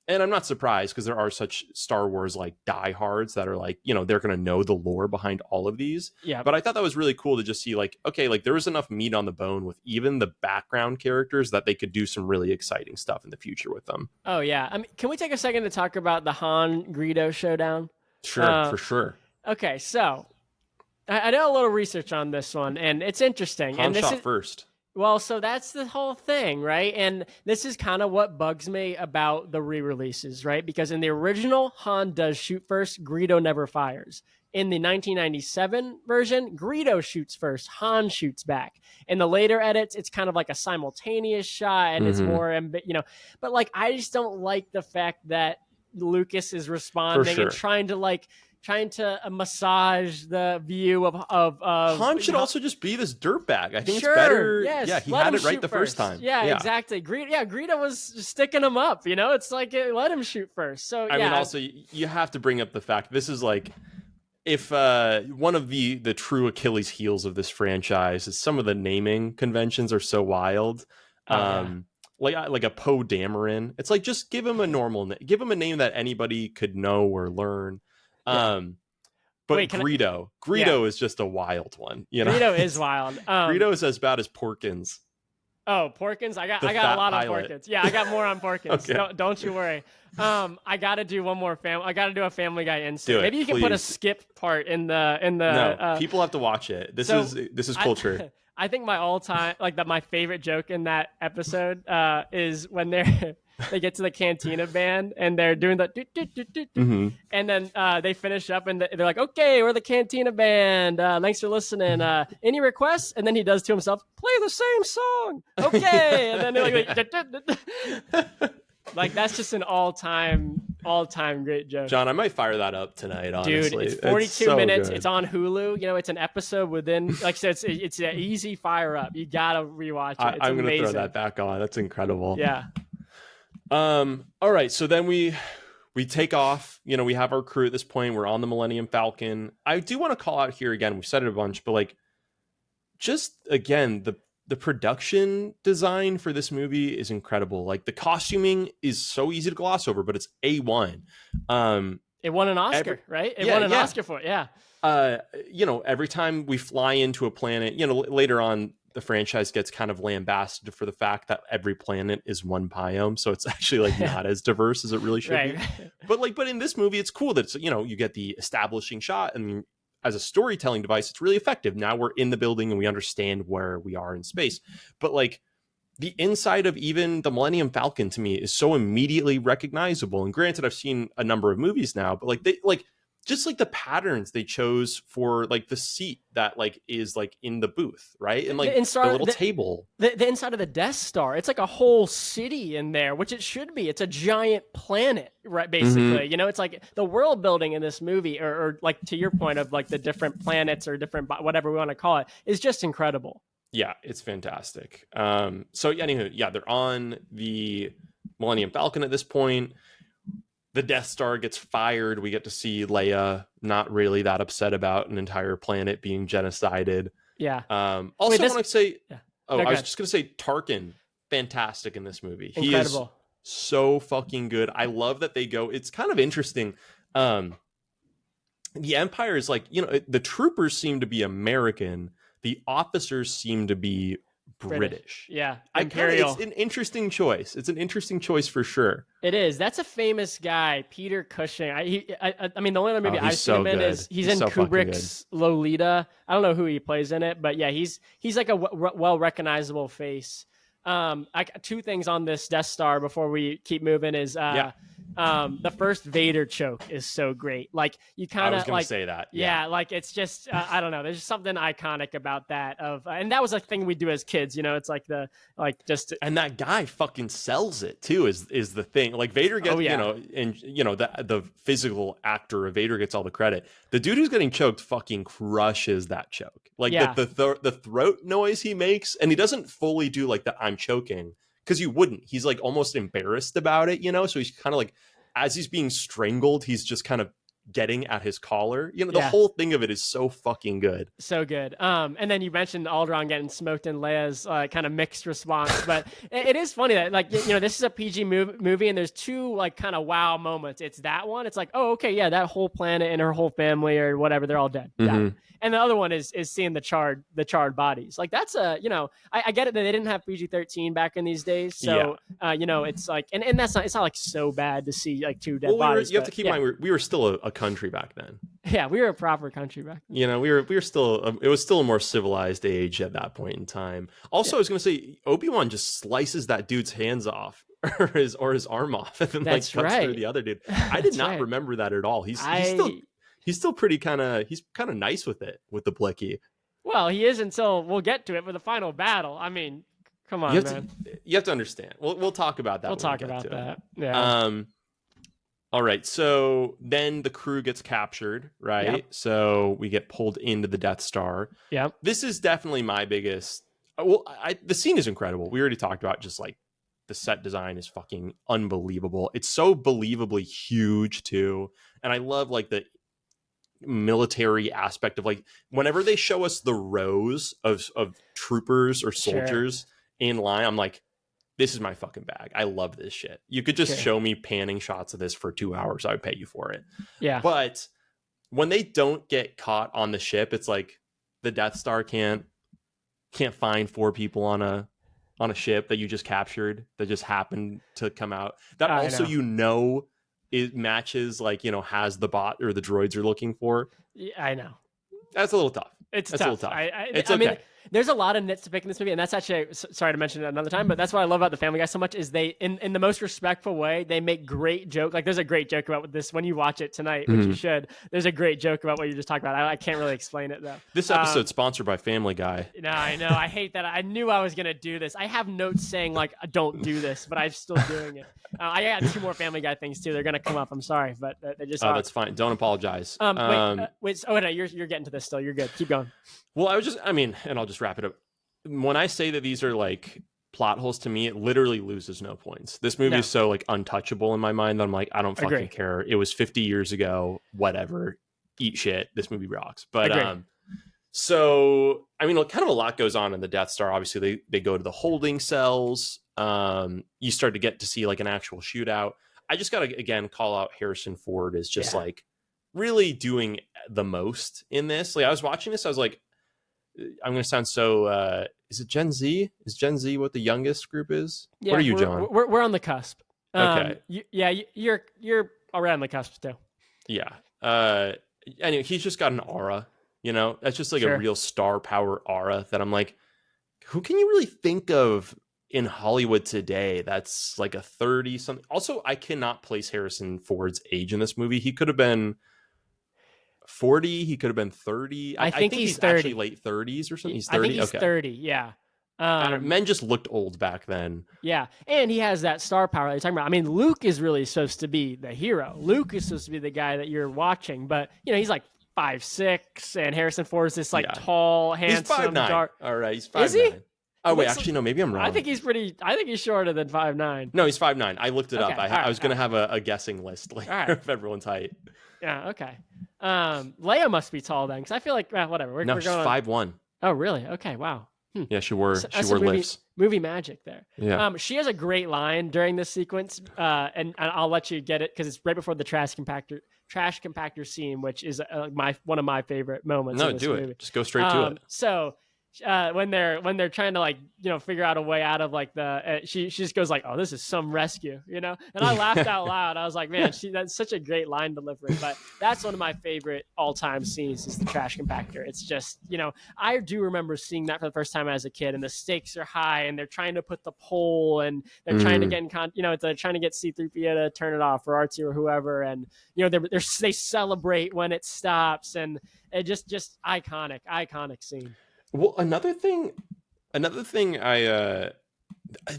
and I'm not surprised because there are such Star Wars like diehards that are like, you know, they're going to know the lore behind all of these. Yeah. But I thought that was really cool to just see like, okay, like there was enough meat on the bone with even the background characters that they could do some really exciting stuff in the future with them. Oh yeah. I mean, can we take a second to talk about the Han Greedo showdown? Sure, for sure. Okay, so I did a little research on this one, and it's interesting. Han and this shot is, first. Well, so that's the whole thing, right? And this is kind of what bugs me about the re-releases, right? Because in the original, Han does shoot first, Greedo never fires. In the 1997 version, Greedo shoots first, Han shoots back. In the later edits, it's kind of like a simultaneous shot, and it's more, you know. But like, I just don't like the fact that Lucas is responding and trying to massage the view of Han should also just be this dirtbag. I think it's better. Yes, yeah, he had it right the first time. Yeah, exactly. Greedo was just sticking him up. You know, it's like let him shoot first. So I mean, also you have to bring up the fact this is like, if one of the true Achilles heels of this franchise is some of the naming conventions are so wild. Like a Poe Dameron. It's like, just give him a normal name. Give him a name that anybody could know or learn. But wait, Greedo is just a wild one. You know? Greedo is wild. Greedo is as bad as Porkins. Oh, Porkins! I got a lot on Porkins. Yeah, I got more on Porkins. Okay. Don't you worry. I got to do one more I got to do a Family Guy insert. Maybe you can put a skip part in the. No, people have to watch it. This is culture. I think my all-time, like my favorite joke in that episode is when they get to the Cantina band and they're doing the and then they finish up and they're like, okay, we're the Cantina band. Thanks for listening. Any requests? And then he does to himself, play the same song. Okay. And then they're like that's just an all-time great joke. John, I might fire that up tonight, honestly. Dude, it's 42 minutes. Good. It's on Hulu. You know, it's an episode within, like I said, it's an easy fire up. You got to rewatch it. I'm going to throw that back on. That's incredible. Yeah. All right. So then we take off. You know, we have our crew at this point. We're on the Millennium Falcon. I do want to call out here again. We've said it a bunch, but like, just again, the production design for this movie is incredible. Like the costuming is so easy to gloss over, but it's A1. It won an Oscar, right? It won an Oscar for it. Yeah. Every time we fly into a planet, later on the franchise gets kind of lambasted for the fact that every planet is one biome, so it's actually like not as diverse as it really should be. But in this movie, it's cool that it's, you get the establishing shot, and as a storytelling device, it's really effective. Now we're in the building and we understand where we are in space. But like the inside of even the Millennium Falcon to me is so immediately recognizable. And granted, I've seen a number of movies now, but just like the patterns they chose for like the seat that like is like in the booth, right? And like the little table. The inside of the Death Star, it's like a whole city in there, which it should be. It's a giant planet, right? Basically, it's like the world building in this movie, or like to your point of like the different planets or different, whatever we want to call it, is just incredible. Yeah, it's fantastic. So anywho, yeah, they're on the Millennium Falcon at this point. The Death Star gets fired. We get to see Leia not really that upset about an entire planet being genocided. Yeah. I want to say, I was just going to say Tarkin, fantastic in this movie. Incredible. He is so fucking good. I love that they go, it's kind of interesting. The Empire is like, the troopers seem to be American. The officers seem to be British. Yeah. It's an interesting choice. It's an interesting choice for sure. It is. That's a famous guy, Peter Cushing. I mean, the only other movie I've seen him in is he's in Kubrick's Lolita. I don't know who he plays in it, but yeah, he's like a well recognizable face. Two things on this Death Star before we keep moving is the first Vader choke is so great. Like you kind of I was gonna say that. Yeah, like it's just I don't know. There's something iconic about that. And that was a thing we do as kids. It's like and that guy fucking sells it too. Is the thing. Like Vader gets the physical actor of Vader gets all the credit. The dude who's getting choked fucking crushes that choke. Like the throat noise he makes, and he doesn't fully do like the I'm choking. Because you wouldn't. He's like almost embarrassed about it, So he's kind of like, as he's being strangled, he's just kind of getting at his collar. The whole thing of it is so fucking good. So good. And then you mentioned Alderaan getting smoked in Leia's kind of mixed response. But it is funny that this is a PG movie and there's two like kind of wow moments. It's that one. It's like, oh, okay, yeah, that whole planet and her whole family or whatever, they're all dead. Yeah. And the other one is seeing the charred bodies. Like that's I get it that they didn't have PG-13 back in these days. So, it's like, and it's not like so bad to see like two dead bodies. You have to keep in mind, we were still a country back then. Yeah, we were a proper country back then. We were still, it was still a more civilized age at that point in time. Also, I was going to say, Obi-Wan just slices that dude's hands off or his arm off and then cuts through the other dude. I did not remember that at all. He's still pretty he's kind of nice with it, with the blicky. Well, he is until we'll get to it for the final battle. I mean, come on, man. You have to understand. We'll talk about that. We'll talk about that. Yeah. All right. So then the crew gets captured, right? Yep. So we get pulled into the Death Star. Yeah. This is definitely my biggest. Well, the scene is incredible. We already talked about just like the set design is fucking unbelievable. It's so believably huge too, and I love like the military aspect of like whenever they show us the rows of troopers or soldiers in line, I'm like, this is my fucking bag. I love this shit. You could just show me panning shots of this for 2 hours. I would pay you for it. Yeah. But when they don't get caught on the ship, it's like the Death Star can't find 4 people on a ship that you just captured that just happened to come out. That also, it matches like, has the bot or the droids you're looking for. Yeah, I know. That's a little tough. It's tough. A little tough. I mean, there's a lot of nits to pick in this movie, and that's actually, sorry to mention it another time, but that's what I love about the Family Guy so much is they, in the most respectful way, they make great jokes. Like there's a great joke about this when you watch it tonight, which you should. There's a great joke about what you just talked about. I can't really explain it though. This episode's sponsored by Family Guy. No, I know. I hate that. I knew I was going to do this. I have notes saying like, don't do this, but I'm still doing it. I got 2 more Family Guy things too. They're going to come up. I'm sorry, but they just that's fine. Don't apologize. Wait. Oh, no, you're getting to this still. You're good. Keep going. Well, and I'll just wrap it up. When I say that these are like plot holes to me, it literally loses no points. This movie is so like untouchable in my mind that I'm like, I don't fucking care. It was 50 years ago, whatever. Eat shit. This movie rocks. But so I mean, kind of a lot goes on in the Death Star. Obviously, they go to the holding cells. You start to get to see like an actual shootout. I just gotta again call out Harrison Ford as just like really doing the most in this. Like I was watching this, I was like, I'm going to sound so. Is it Gen Z? Is Gen Z what the youngest group is? Yeah, what are you, John? We're on the cusp. Okay. You're around the cusp still. Yeah. Anyway, he's just got an aura. That's just like a Sure. real star power aura that I'm like, who can you really think of in Hollywood today that's like a 30 something? Also, I cannot place Harrison Ford's age in this movie. He could have been 40. He could have been 30. I think he's 30. Actually late 30s or something. He's 30. I think he's okay. 30. Yeah. Men just looked old back then. Yeah, and he has that star power that you're talking about. I mean, Luke is really supposed to be the hero. Luke is supposed to be the guy that you're watching, but he's like 5'6", and Harrison Ford is this like tall, handsome, he's 5'9". dark. All right, he's 5'9". Is he? Oh wait, actually no, maybe I'm wrong. I think he's shorter than 5'9". No, he's 5'9". I looked it up. Okay, I was gonna have a guessing list later of everyone's height. Yeah. Okay. Leia must be tall then, because I feel like whatever. We're she's 5'1". Oh, really? Okay. Wow. Yeah, she wore lifts. Movie magic there. Yeah. She has a great line during this sequence, and I'll let you get it because it's right before the trash compactor scene, which is one of my favorite moments. No, in this do movie. it. Just go straight to it. So when they're trying to like figure out a way out of like the she just goes like, oh, this is some rescue, and I laughed out loud. I was like, man, that's such a great line delivery. But that's one of my favorite all-time scenes is the trash compactor. It's just I do remember seeing that for the first time as a kid, and the stakes are high, and they're trying to put the pole, and they're trying to get in they're trying to get C-3PO to turn it off, or R2 or whoever, and they celebrate when it stops, and it just iconic scene. Well, another thing there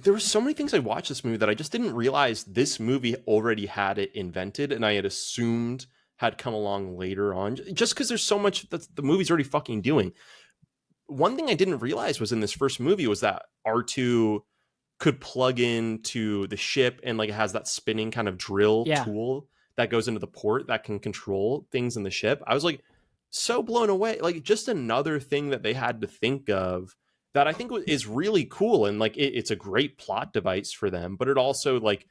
were so many things I watched this movie that I just didn't realize this movie already had it invented, and I had assumed had come along later on, just because there's so much that the movie's already fucking doing. One thing I didn't realize was in this first movie was that R2 could plug into the ship, and like it has that spinning kind of drill tool that goes into the port that can control things in the ship. I was like so blown away. Like just another thing that they had to think of that I think is really cool. And like, it's a great plot device for them, but it also like,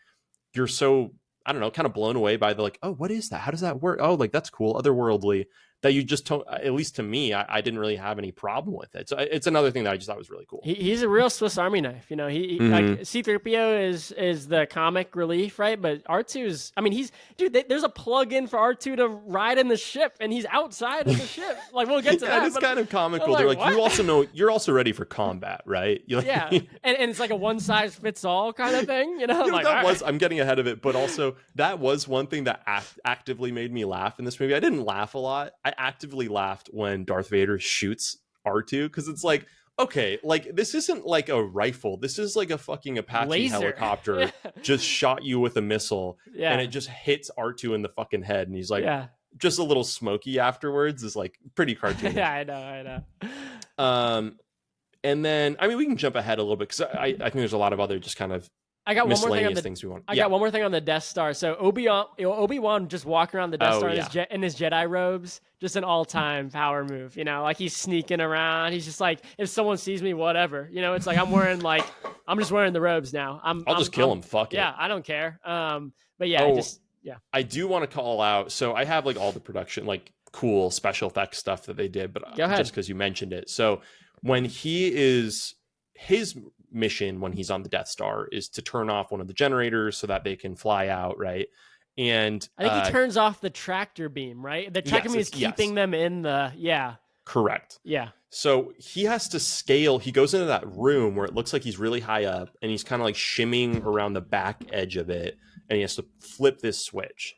you're so, I don't know, kind of blown away by the like, oh, what is that? How does that work? Oh, like that's cool. Otherworldly. That you just don't, at least to me, I didn't really have any problem with it. So it's another thing that I just thought was really cool. He's a real Swiss Army knife. Like C-3PO is the comic relief, right? But R2's, there's a plug-in for R2 to ride in the ship, and he's outside of the ship. Like we'll get to that. It's kind of comical. They're like, you also know, you're also ready for combat, right? Yeah, and it's like a one-size-fits-all kind of thing. I'm getting ahead of it, but also that was one thing that actively made me laugh in this movie. I didn't laugh a lot. I actively laughed when Darth Vader shoots R2 because it's like, okay, like this isn't like a rifle. This is like a fucking Apache laser helicopter just shot you with a missile and it just hits R2 in the fucking head. And he's like, just a little smoky afterwards is like pretty cartoonish. Yeah, I know. And then, we can jump ahead a little bit because I think there's a lot of other just kind of I got one more thing on the things we want. I got one more thing on the Death Star. So Obi-Wan just walking around the Death Star in his Jedi robes, just an all-time power move. Like he's sneaking around. He's just like, if someone sees me, whatever. It's like I'm just wearing the robes now. I'll just kill him. Fuck it. Yeah, I don't care. But yeah, I do want to call out. So I have like all the production, like cool special effects stuff that they did, but just because you mentioned it. So when his mission when he's on the Death Star is to turn off one of the generators so that they can fly out, right? And I think he turns off the tractor beam, right? The tractor beam is keeping them in the correct. Yeah. So he has to scale. He goes into that room where it looks like he's really high up, and he's kind of like shimmying around the back edge of it, and he has to flip this switch.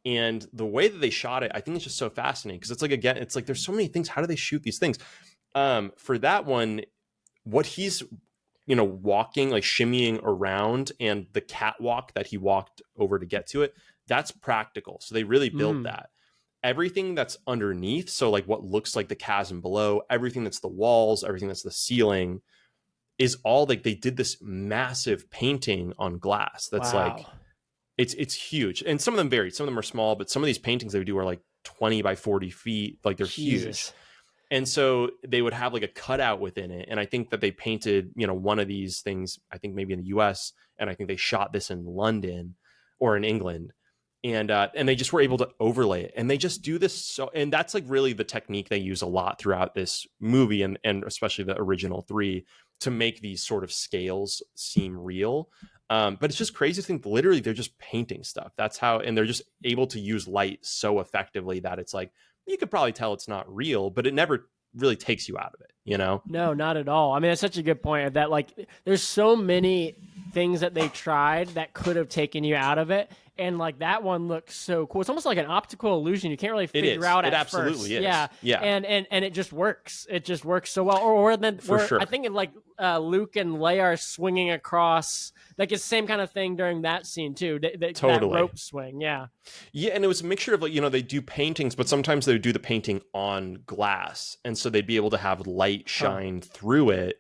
And the way that they shot it, I think it's just so fascinating because it's like, again, it's like there's so many things. How do they shoot these things? For that one, what he's walking, like shimmying around, and the catwalk that he walked over to get to it, that's practical. So they really built that. Everything that's underneath, so like what looks like the chasm below, everything that's the walls, everything that's the ceiling, is all like they did this massive painting on glass. That's like, it's huge. And some of them vary. Some of them are small, but some of these paintings they would do are like 20 by 40 feet. Like they're huge. And so they would have like a cutout within it. And I think that they painted, one of these things, I think maybe in the US, and I think they shot this in London or in England. and they just were able to overlay it, and they just do this and that's like really the technique they use a lot throughout this movie, and especially the original three, to make these sort of scales seem real. But it's just crazy to think literally they're just painting stuff. That's how, and they're just able to use light so effectively that it's like you could probably tell it's not real, but it never really takes you out of it, you know? No, not at all. I mean, that's such a good point that like there's so many things that they tried that could have taken you out of it. And like that one looks so cool. It's almost like an optical illusion. You can't really figure out at first. It absolutely is. Yeah. And it just works. It just works so well. Or then sure. I think like Luke and Leia are swinging across. Like it's the same kind of thing during that scene too. Totally. That rope swing. Yeah. Yeah, and it was a mixture of like, you know, they do paintings, but sometimes they would do the painting on glass, and so they'd be able to have light shine through it.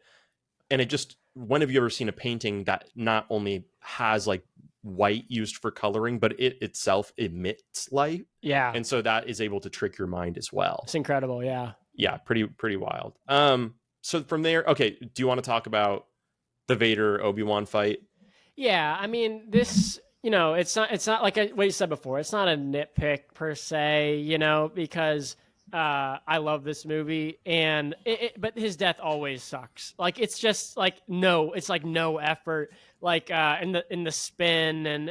And it just, when have you ever seen a painting that not only has like white used for coloring, but it itself emits light? Yeah. And so that is able to trick your mind as well. It's incredible. Yeah. Yeah, pretty wild. So from there, okay, do you want to talk about the Vader Obi-Wan fight? Yeah, I mean, this, you know, it's not like what you said before. It's not a nitpick per se, you know, because I love this movie, and but his death always sucks. Like it's just like it's like no effort. Like in the spin, and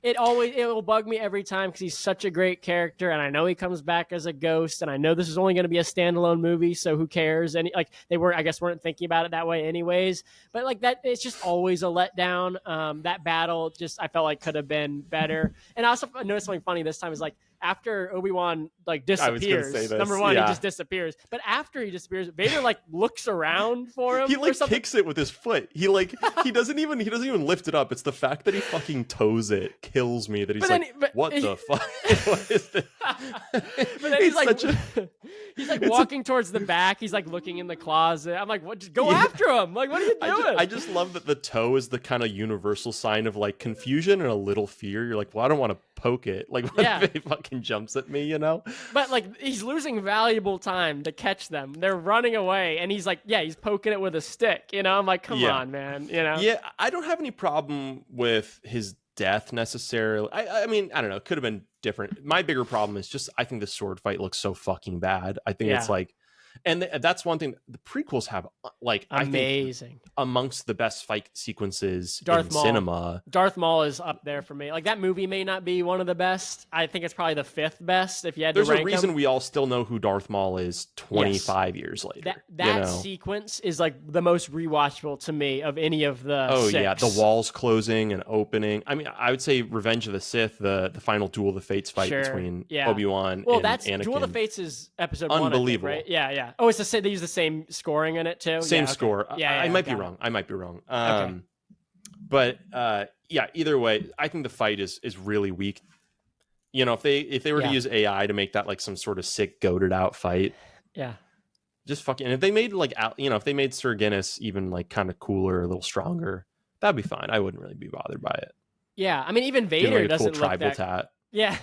it will bug me every time because he's such a great character, and I know he comes back as a ghost, and I know this is only going to be a standalone movie, so who cares? And like they weren't thinking about it that way anyways. But like that, it's just always a letdown. That battle just I felt like could have been better. And I also noticed something funny this time is like after Obi-Wan like disappears, number one, he just disappears. But after he disappears, Vader like looks around for him. He like kicks it with his foot. He doesn't even lift it up. It's the fact that he fucking toes it kills me. That he's what the fuck? What is this? But then he's like he's like walking towards the back. He's like looking in the closet. I'm like, what? Just go after him. Like, what are you doing? I just love that the toe is the kind of universal sign of like confusion and a little fear. You're like, well, I don't want to poke it. Like, what if he fucking jumps at me, you know? But like, he's losing valuable time to catch them. They're running away, and he's like, he's poking it with a stick. You know, I'm like, come on, man. You know? Yeah, I don't have any problem with his death necessarily. I mean, I don't know. It could have been different. My bigger problem is just I think the sword fight looks so fucking bad. I think it's like, and that's one thing the prequels have, like, amazing. I think amongst the best fight sequences in cinema. Darth Maul is up there for me. Like that movie may not be one of the best. I think it's probably the 5th best if you had to rank them. There's a reason we all still know who Darth Maul is 25 years later. That sequence is like the most rewatchable to me of any of the six. Yeah, the walls closing and opening. I mean, I would say Revenge of the Sith, the final Duel of the Fates fight between Obi-Wan and Anakin. Duel of the Fates is episode 1, unbelievable, right? Yeah. Oh, it's they use the same scoring in it too. Same score. I might be wrong. I might be wrong. But either way, I think the fight is really weak. You know, if they were to use AI to make that like some sort of sick goated out fight, just fucking. And if they made if they made Sir Guinness even like kind of cooler, a little stronger, that'd be fine. I wouldn't really be bothered by it. Yeah, I mean, even Vader like doesn't cool tribal look that. Tat. Yeah.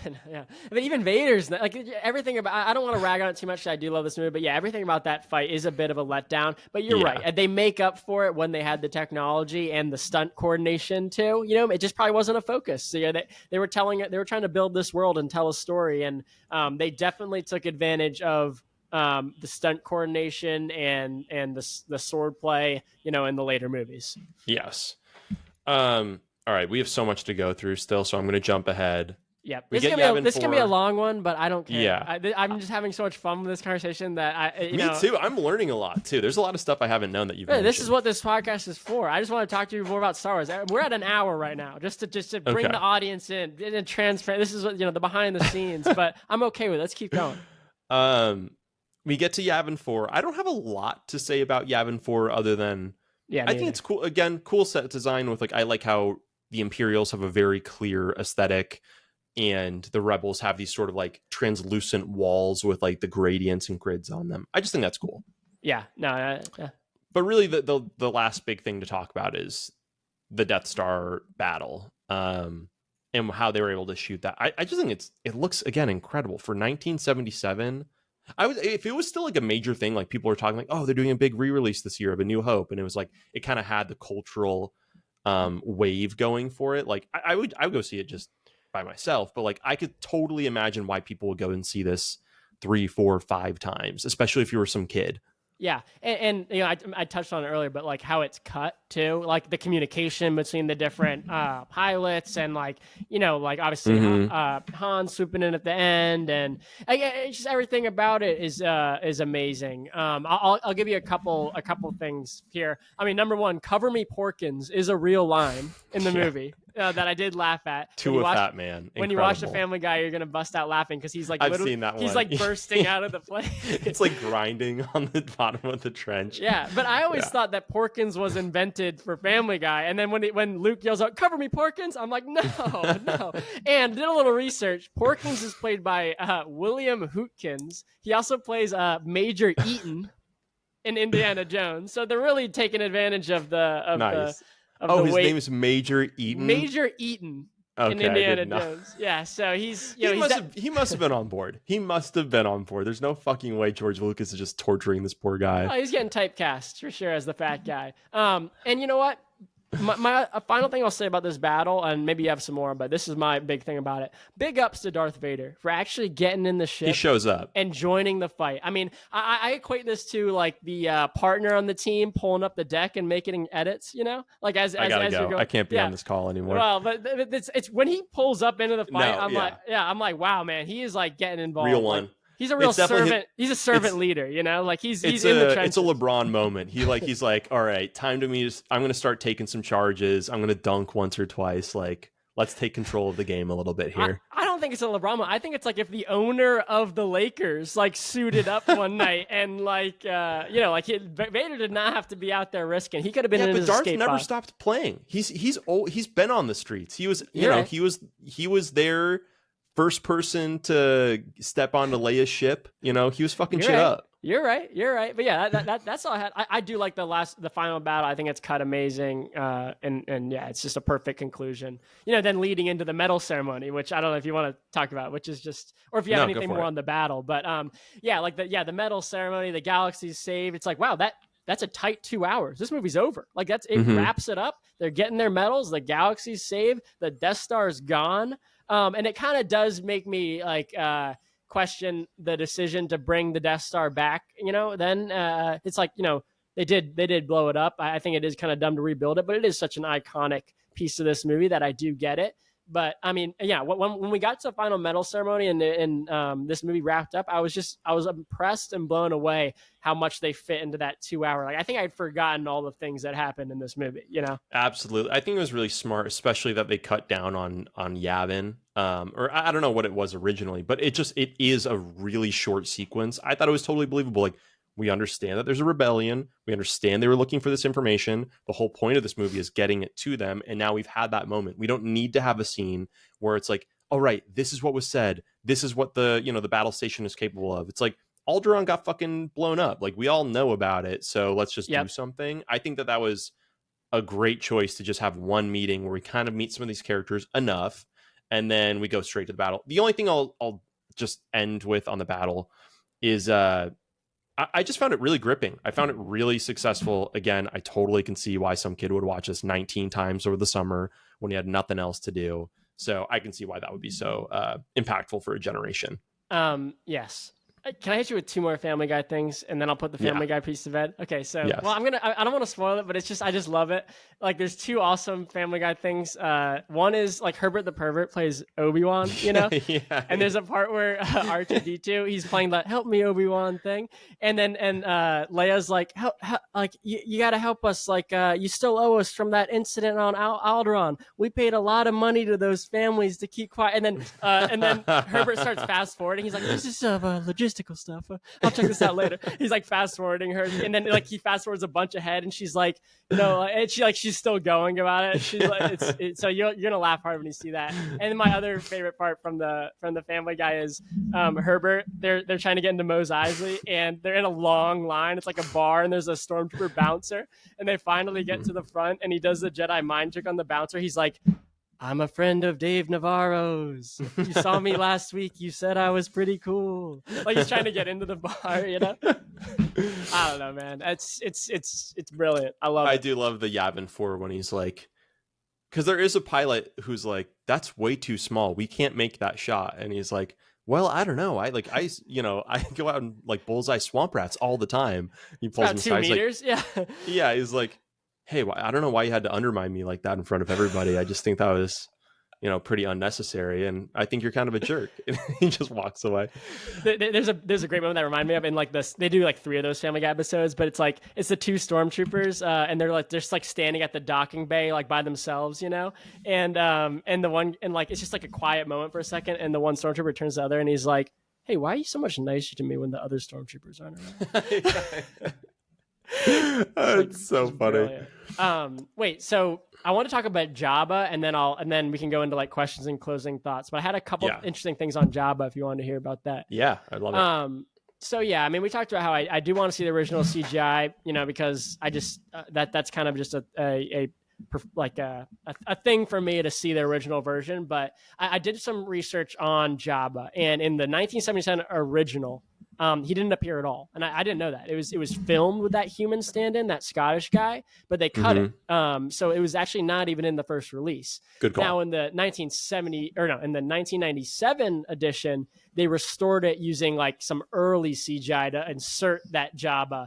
But even Vader's like everything about. I don't want to rag on it too much. I do love this movie, but everything about that fight is a bit of a letdown. But you're right, and they make up for it when they had the technology and the stunt coordination too. You know, it just probably wasn't a focus. So they were trying to build this world and tell a story, and they definitely took advantage of the stunt coordination and the sword play. You know, in the later movies. Yes. All right, we have so much to go through still, so I'm going to jump ahead. Yeah, this can be a long one, but I don't care. Yeah. I'm just having so much fun with this conversation that Me too. I'm learning a lot too. There's a lot of stuff I haven't known that you've mentioned. This is what this podcast is for. I just want to talk to you more about Star Wars. We're at an hour right now, just to bring the audience in and transfer. This is what the behind the scenes, but I'm okay with it. Let's keep going. We get to Yavin 4. I don't have a lot to say about Yavin 4 other than I think it's cool. Again, cool set design with I like how the Imperials have a very clear aesthetic. And the Rebels have these sort of like translucent walls with like the gradients and grids on them. I just think that's cool. Yeah. No. But really, the last big thing to talk about is the Death Star battle, and how they were able to shoot that. I just think it looks again incredible for 1977. If it was still like a major thing, like people were talking like, oh, they're doing a big re-release this year of A New Hope, and it was like it kind of had the cultural wave going for it. Like I would go see it just. by myself, but like I could totally imagine why people would go and see this 3, 4, 5 times, especially if you were some kid. Yeah, and you know, I touched on it earlier, but like how it's cut too, like the communication between the different pilots, and like, you know, like obviously Han swooping in at the end, and it's just everything about it is amazing. I'll give you a couple things here. I mean, number one, "Cover me, Porkins" is a real line in the movie. That I did laugh at. To a fat man. When you watch The Family Guy, you're gonna bust out laughing because he's like, I've seen that one. He's like bursting out of the plane. It's like grinding on the bottom of the trench. Yeah, but I always thought that Porkins was invented for Family Guy, and then when Luke yells out, "Cover me, Porkins," I'm like, no. And did a little research. Porkins is played by William Hootkins. He also plays Major Eaton in Indiana Jones. So they're really taking advantage of Nice. his name is Major Eaton. Major Eaton in Indiana Jones. Yeah, so he's he must have been on board. He must have been on board. There's no fucking way George Lucas is just torturing this poor guy. Oh, he's getting typecast for sure as the fat guy. And you know what? My final thing I'll say about this battle, and maybe you have some more, but this is my big thing about it. Big ups to Darth Vader for actually getting in the ship. He shows up and joining the fight. I mean, I equate this to like the partner on the team pulling up the deck and making edits. You know, like as I gotta go. You're going, I can't be on this call anymore. Well, but it's when he pulls up into the fight. I'm like, wow, man, he is like getting involved. Real one. Like, he's a real servant. He's a servant leader, you know. Like he's in the trenches. It's a LeBron moment. He's like, all right, time to me. I'm gonna start taking some charges. I'm gonna dunk once or twice. Like, let's take control of the game a little bit here. I don't think it's a LeBron moment. I think it's like if the owner of the Lakers like suited up one night and like Vader did not have to be out there risking. He could have been in his Darth escape never pod. stopped playing. He's been on the streets. He was he was there. First person to step onto Leia's ship, you know, he was fucking shit up. You're right. But yeah, that's all I had. I do like the final battle. I think it's cut amazing. And yeah, it's just a perfect conclusion. You know, then leading into the medal ceremony, which I don't know if you want to talk about, which is just, or if you have anything more on the battle. But the medal ceremony, the galaxy's saved. It's like, wow, that's a tight 2 hours. This movie's over. Like it wraps it up. They're getting their medals. The galaxy's saved. The Death Star is gone. And it kind of does make me like question the decision to bring the Death Star back. You know, then it's like, you know, they did blow it up. I think it is kind of dumb to rebuild it, but it is such an iconic piece of this movie that I do get it. But I mean, yeah, when we got to the final medal ceremony and this movie wrapped up, I was impressed and blown away how much they fit into that 2 hour. Like I think I'd forgotten all the things that happened in this movie, you know? Absolutely. I think it was really smart, especially that they cut down on Yavin. Or I don't know what it was originally, but it is a really short sequence. I thought it was totally believable. Like, we understand that there's a rebellion. We understand they were looking for this information. The whole point of this movie is getting it to them. And now we've had that moment. We don't need to have a scene where it's like, all right, this is what was said. This is what the battle station is capable of. It's like Alderaan got fucking blown up. Like, we all know about it. So let's just do something. I think that was a great choice to just have one meeting where we kind of meet some of these characters enough. And then we go straight to the battle. The only thing I'll just end with on the battle is, I just found it really gripping. I found it really successful. Again, I totally can see why some kid would watch this 19 times over the summer when he had nothing else to do. So I can see why that would be so impactful for a generation. Yes. Can I hit you with two more Family Guy things, and then I'll put the Family Guy piece to bed? Okay, so yes. Well, I don't want to spoil it, but I just love it. Like, there's two awesome Family Guy things. One is like Herbert the Pervert plays Obi-Wan, you know, and there's a part where R2D2 he's playing the "Help me, Obi-Wan" thing, and Leia's like, "Help, like you got to help us, like you still owe us from that incident on Alderaan. We paid a lot of money to those families to keep quiet," and then Herbert starts fast forwarding. He's like, "This is logistical stuff. I'll check this out later." He's like fast forwarding her, and then like he fast forwards a bunch ahead, and she's like, "No," and she's still going about it. She's like, so you're gonna laugh hard when you see that. And then my other favorite part from the Family Guy is Herbert. They're trying to get into Mos Eisley, and they're in a long line. It's like a bar, and there's a stormtrooper bouncer, and they finally get to the front, and he does the Jedi mind trick on the bouncer. He's like, "I'm a friend of Dave Navarro's. If you saw me last week, you said I was pretty cool." Like he's trying to get into the bar, you know? I don't know, man. It's brilliant. I love it. I do love the Yavin 4 when he's like, because there is a pilot who's like, that's way too small. We can't make that shot. And he's like, well, I don't know. I go out and like bullseye swamp rats all the time. He It's pulls about him 2 aside. meters. Like, yeah. He's like, hey, I don't know why you had to undermine me like that in front of everybody. I just think that was, pretty unnecessary. And I think you're kind of a jerk. And he just walks away. There's a great moment that reminded me of in like this. They do like 3 of those Family Guy episodes, but it's the 2 stormtroopers, and they're just like standing at the docking bay like by themselves, and the one and like it's just like a quiet moment for a second, and the one stormtrooper turns to the other and he's like, "Hey, why are you so much nicer to me when the other stormtroopers aren't around?" It's so funny. Wait, so I want to talk about Jabba, and then we can go into like questions and closing thoughts. But I had a couple interesting things on Jabba if you want to hear about that. Yeah, I'd love it. So yeah, I mean, we talked about how I do want to see the original CGI, because I just that's kind of just a thing for me to see the original version. But I did some research on Jabba, and in the 1977 original, he didn't appear at all, and I didn't know that. It was filmed with that human stand-in, that Scottish guy, but they cut it. So it was actually not even in the first release. Good call. Now in the 1997 edition, they restored it using like some early CGI to insert that Jabba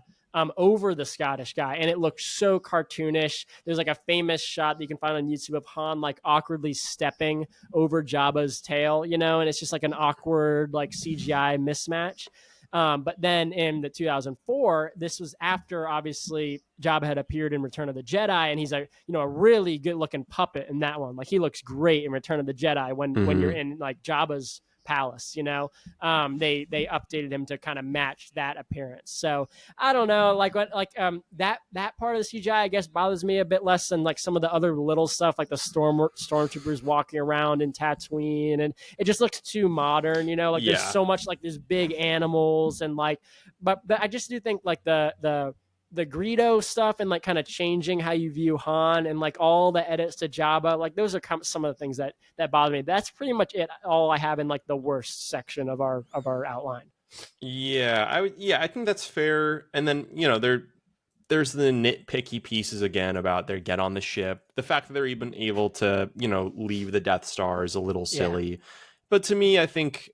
over the Scottish guy, and it looked so cartoonish. There's like a famous shot that you can find on YouTube of Han like awkwardly stepping over Jabba's tail, and it's just like an awkward like CGI mismatch. But then in the 2004, this was after obviously Jabba had appeared in Return of the Jedi, and he's a really good looking puppet in that one. Like he looks great in Return of the Jedi when you're in like Jabba's palace. They updated him to kind of match that appearance. So I don't know, that part of the CGI I guess bothers me a bit less than like some of the other little stuff, like the stormtroopers walking around in Tatooine, and it just looks too modern. There's so much like there's big animals and like, but I just do think like the Greedo stuff and like kind of changing how you view Han and like all the edits to Jabba, like those are some of the things that bother me. That's pretty much all I have in like the worst section of our outline. I think that's fair. And then there's the nitpicky pieces again about their get on the ship. The fact that they're even able to leave the Death Star is a little silly. But to me, I think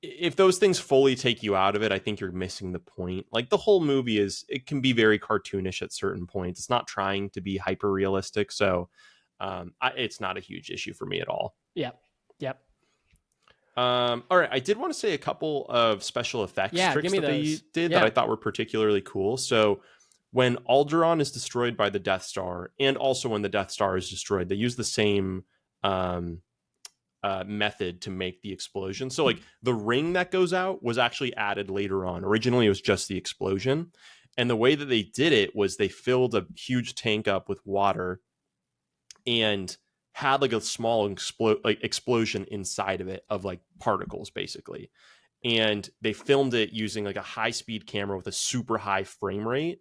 if those things fully take you out of it, I think you're missing the point. Like the whole movie it can be very cartoonish at certain points. It's not trying to be hyper realistic. So it's not a huge issue for me at all. Yep. All right. I did want to say a couple of special effects tricks that they did that I thought were particularly cool. So when Alderaan is destroyed by the Death Star, and also when the Death Star is destroyed, they use the same method to make the explosion. So like the ring that goes out was actually added later on. Originally it was just the explosion, and the way that they did it was they filled a huge tank up with water and had like a small explosion inside of it of like particles basically, and they filmed it using like a high-speed camera with a super high frame rate,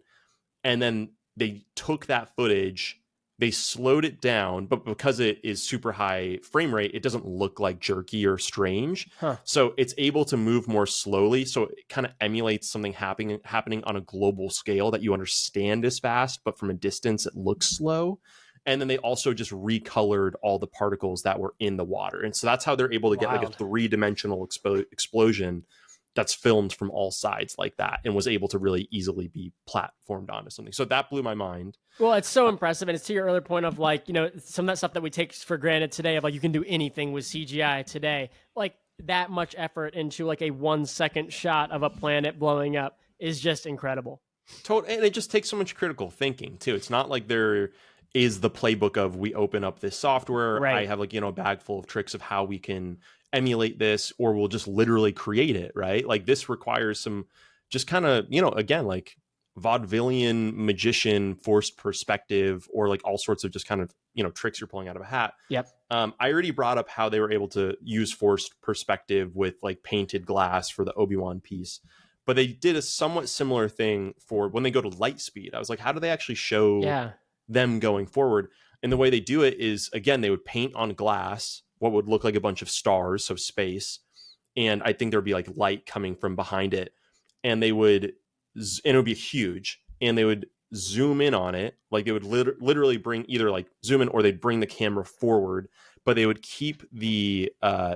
and then they took that footage, they slowed it down, but because it is super high frame rate, it doesn't look like jerky or strange. So it's able to move more slowly. So it kind of emulates something happening on a global scale that you understand is fast, but from a distance, it looks slow. And then they also just recolored all the particles that were in the water. And so that's how they're able to get like a 3-dimensional explosion that's filmed from all sides like that, and was able to really easily be platformed onto something. So that blew my mind. Well, it's so impressive. And it's to your earlier point of like, some of that stuff that we take for granted today of like, you can do anything with CGI today. Like that much effort into like a 1-second shot of a planet blowing up is just incredible. And it just takes so much critical thinking too. It's not like there is the playbook of we open up this software. Right. I have like, a bag full of tricks of how we can emulate this, or we'll just literally create it, right? Like this requires some just kind of, again, like vaudevillian magician forced perspective, or like all sorts of just kind of, tricks you're pulling out of a hat. Yep. I already brought up how they were able to use forced perspective with like painted glass for the Obi-Wan piece, but they did a somewhat similar thing for when they go to light speed. I was like, how do they actually show them going forward? And the way they do it is, again, they would paint on glass what would look like a bunch of stars, so space, and I think there'd be like light coming from behind it, and it would be huge, and they would zoom in on it. Like they would literally bring either like zoom in or they'd bring the camera forward, but they would keep the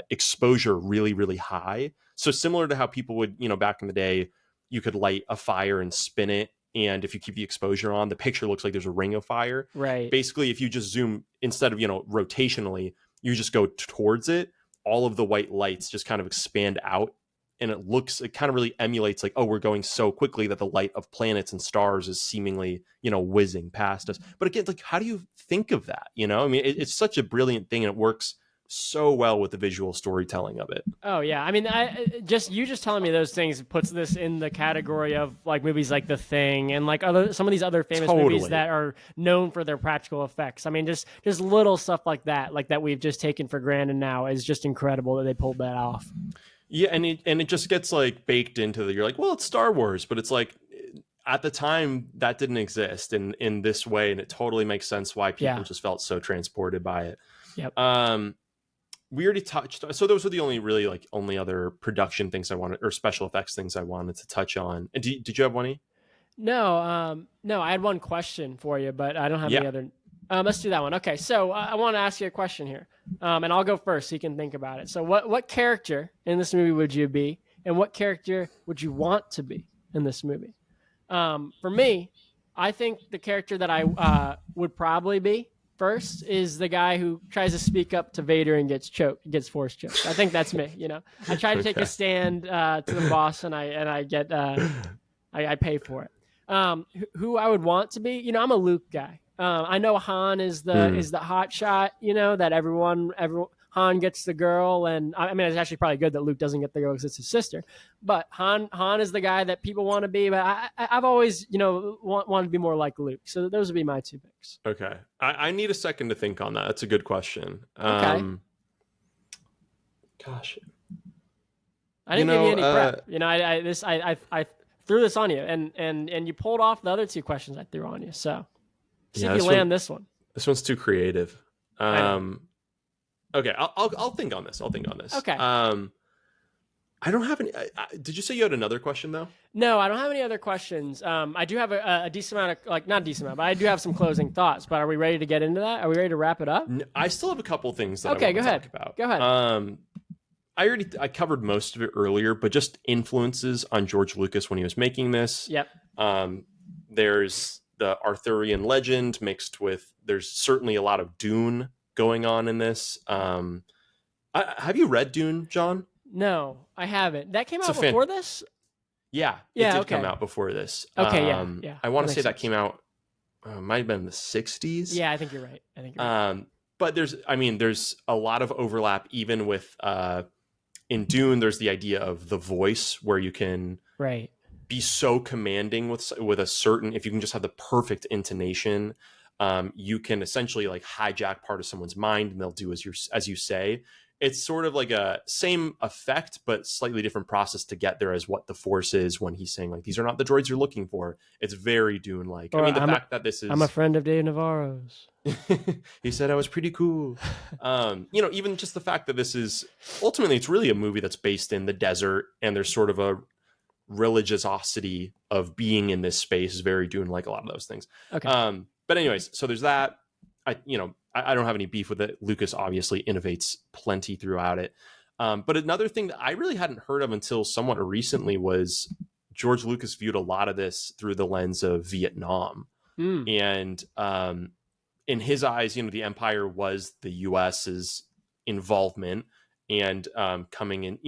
exposure really, really high. So similar to how people would, back in the day, you could light a fire and spin it. And if you keep the exposure on, the picture looks like there's a ring of fire. Right. Basically, if you just zoom, instead of, rotationally, you just go towards it, all of the white lights just kind of expand out. And it kind of really emulates like, oh, we're going so quickly that the light of planets and stars is seemingly, whizzing past us. But again, like, how do you think of that? I mean, it's such a brilliant thing, and it works so well with the visual storytelling of it. Oh yeah, I mean, you just telling me those things puts this in the category of like movies like The Thing and like some of these other famous movies that are known for their practical effects. I mean, just little stuff like that we've just taken for granted now is just incredible that they pulled that off. Yeah, and it just gets like baked into you're like, well, it's Star Wars, but it's like at the time that didn't exist in this way, and it totally makes sense why people just felt so transported by it. Yep. We already touched, so those were the only other production things I wanted, or special effects things I wanted to touch on. And did you have one? No, I had one question for you, but I don't have any other. Let's do that one. Okay, so I want to ask you a question here, and I'll go first so you can think about it. So what character in this movie would you be, and what character would you want to be in this movie? For me, I think the character that I would probably be first is the guy who tries to speak up to Vader and gets force choked. I think that's me. I try to take a stand to the boss, and I get I pay for it. Who I would want to be, I'm a Luke guy. I know Han is the hot shot, that Han gets the girl, and I mean, it's actually probably good that Luke doesn't get the girl because it's his sister. But Han is the guy that people want to be. But I've always, wanted to be more like Luke. So those would be my two picks. Okay, I need a second to think on that. That's a good question. Okay. Gosh, I didn't give you any prep. I threw this on you, and you pulled off the other two questions I threw on you. So see if you land this one. This one's too creative. Okay, I'll think on this. Okay. I don't have any. Did you say you had another question though? No, I don't have any other questions. I do have a decent amount of not decent amount, but I do have some closing thoughts. But are we ready to get into that? Are we ready to wrap it up? I still have a couple things that I want to talk about. Go ahead. I covered most of it earlier, but just influences on George Lucas when he was making this. Yep. There's the Arthurian legend mixed with. There's certainly a lot of Dune going on in this. Have you read Dune, John? No, I haven't. That came out before this? Yeah, it did come out before this. Okay, yeah. I want to say that came out, might have been in the 60s. Yeah, I think you're right. But there's a lot of overlap even with, in Dune, there's the idea of the voice where you can be so commanding with a certain, if you can just have the perfect intonation, you can essentially like hijack part of someone's mind and they'll do as you say. It's sort of like a same effect, but slightly different process to get there as what the Force is when he's saying like, these are not the droids you're looking for. It's very Dune-like. I mean, the fact that this is... I'm a friend of Dave Navarro's. He said I was pretty cool. Even just the fact that this is... Ultimately, it's really a movie that's based in the desert, and there's sort of a religiosity of being in this space is very Dune-like, a lot of those things. Okay. But anyways, so there's that. I don't have any beef with it. Lucas obviously innovates plenty throughout it. But another thing that I really hadn't heard of until somewhat recently was George Lucas viewed a lot of this through the lens of Vietnam. And in his eyes, the empire was the US's involvement and coming in,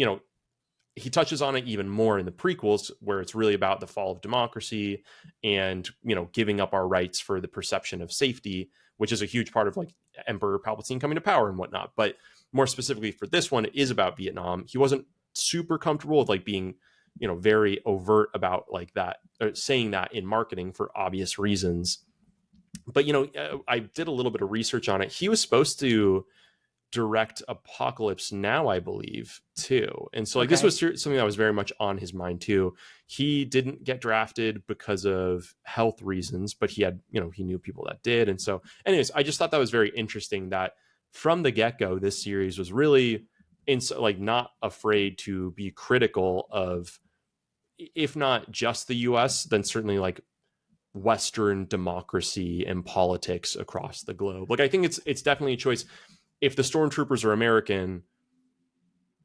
he touches on it even more in the prequels where it's really about the fall of democracy and, giving up our rights for the perception of safety, which is a huge part of like Emperor Palpatine coming to power and whatnot. But more specifically for this one, it is about Vietnam. He wasn't super comfortable with like being, very overt about like that, or saying that in marketing for obvious reasons. But, I did a little bit of research on it. He was supposed to direct Apocalypse Now, I believe, too. And so like this was something that was very much on his mind too. He didn't get drafted because of health reasons, but he had, he knew people that did. And so anyways, I just thought that was very interesting that from the get-go, this series was really not afraid to be critical of, if not just the US, then certainly like Western democracy and politics across the globe. Like, I think it's definitely a choice. If the stormtroopers are American,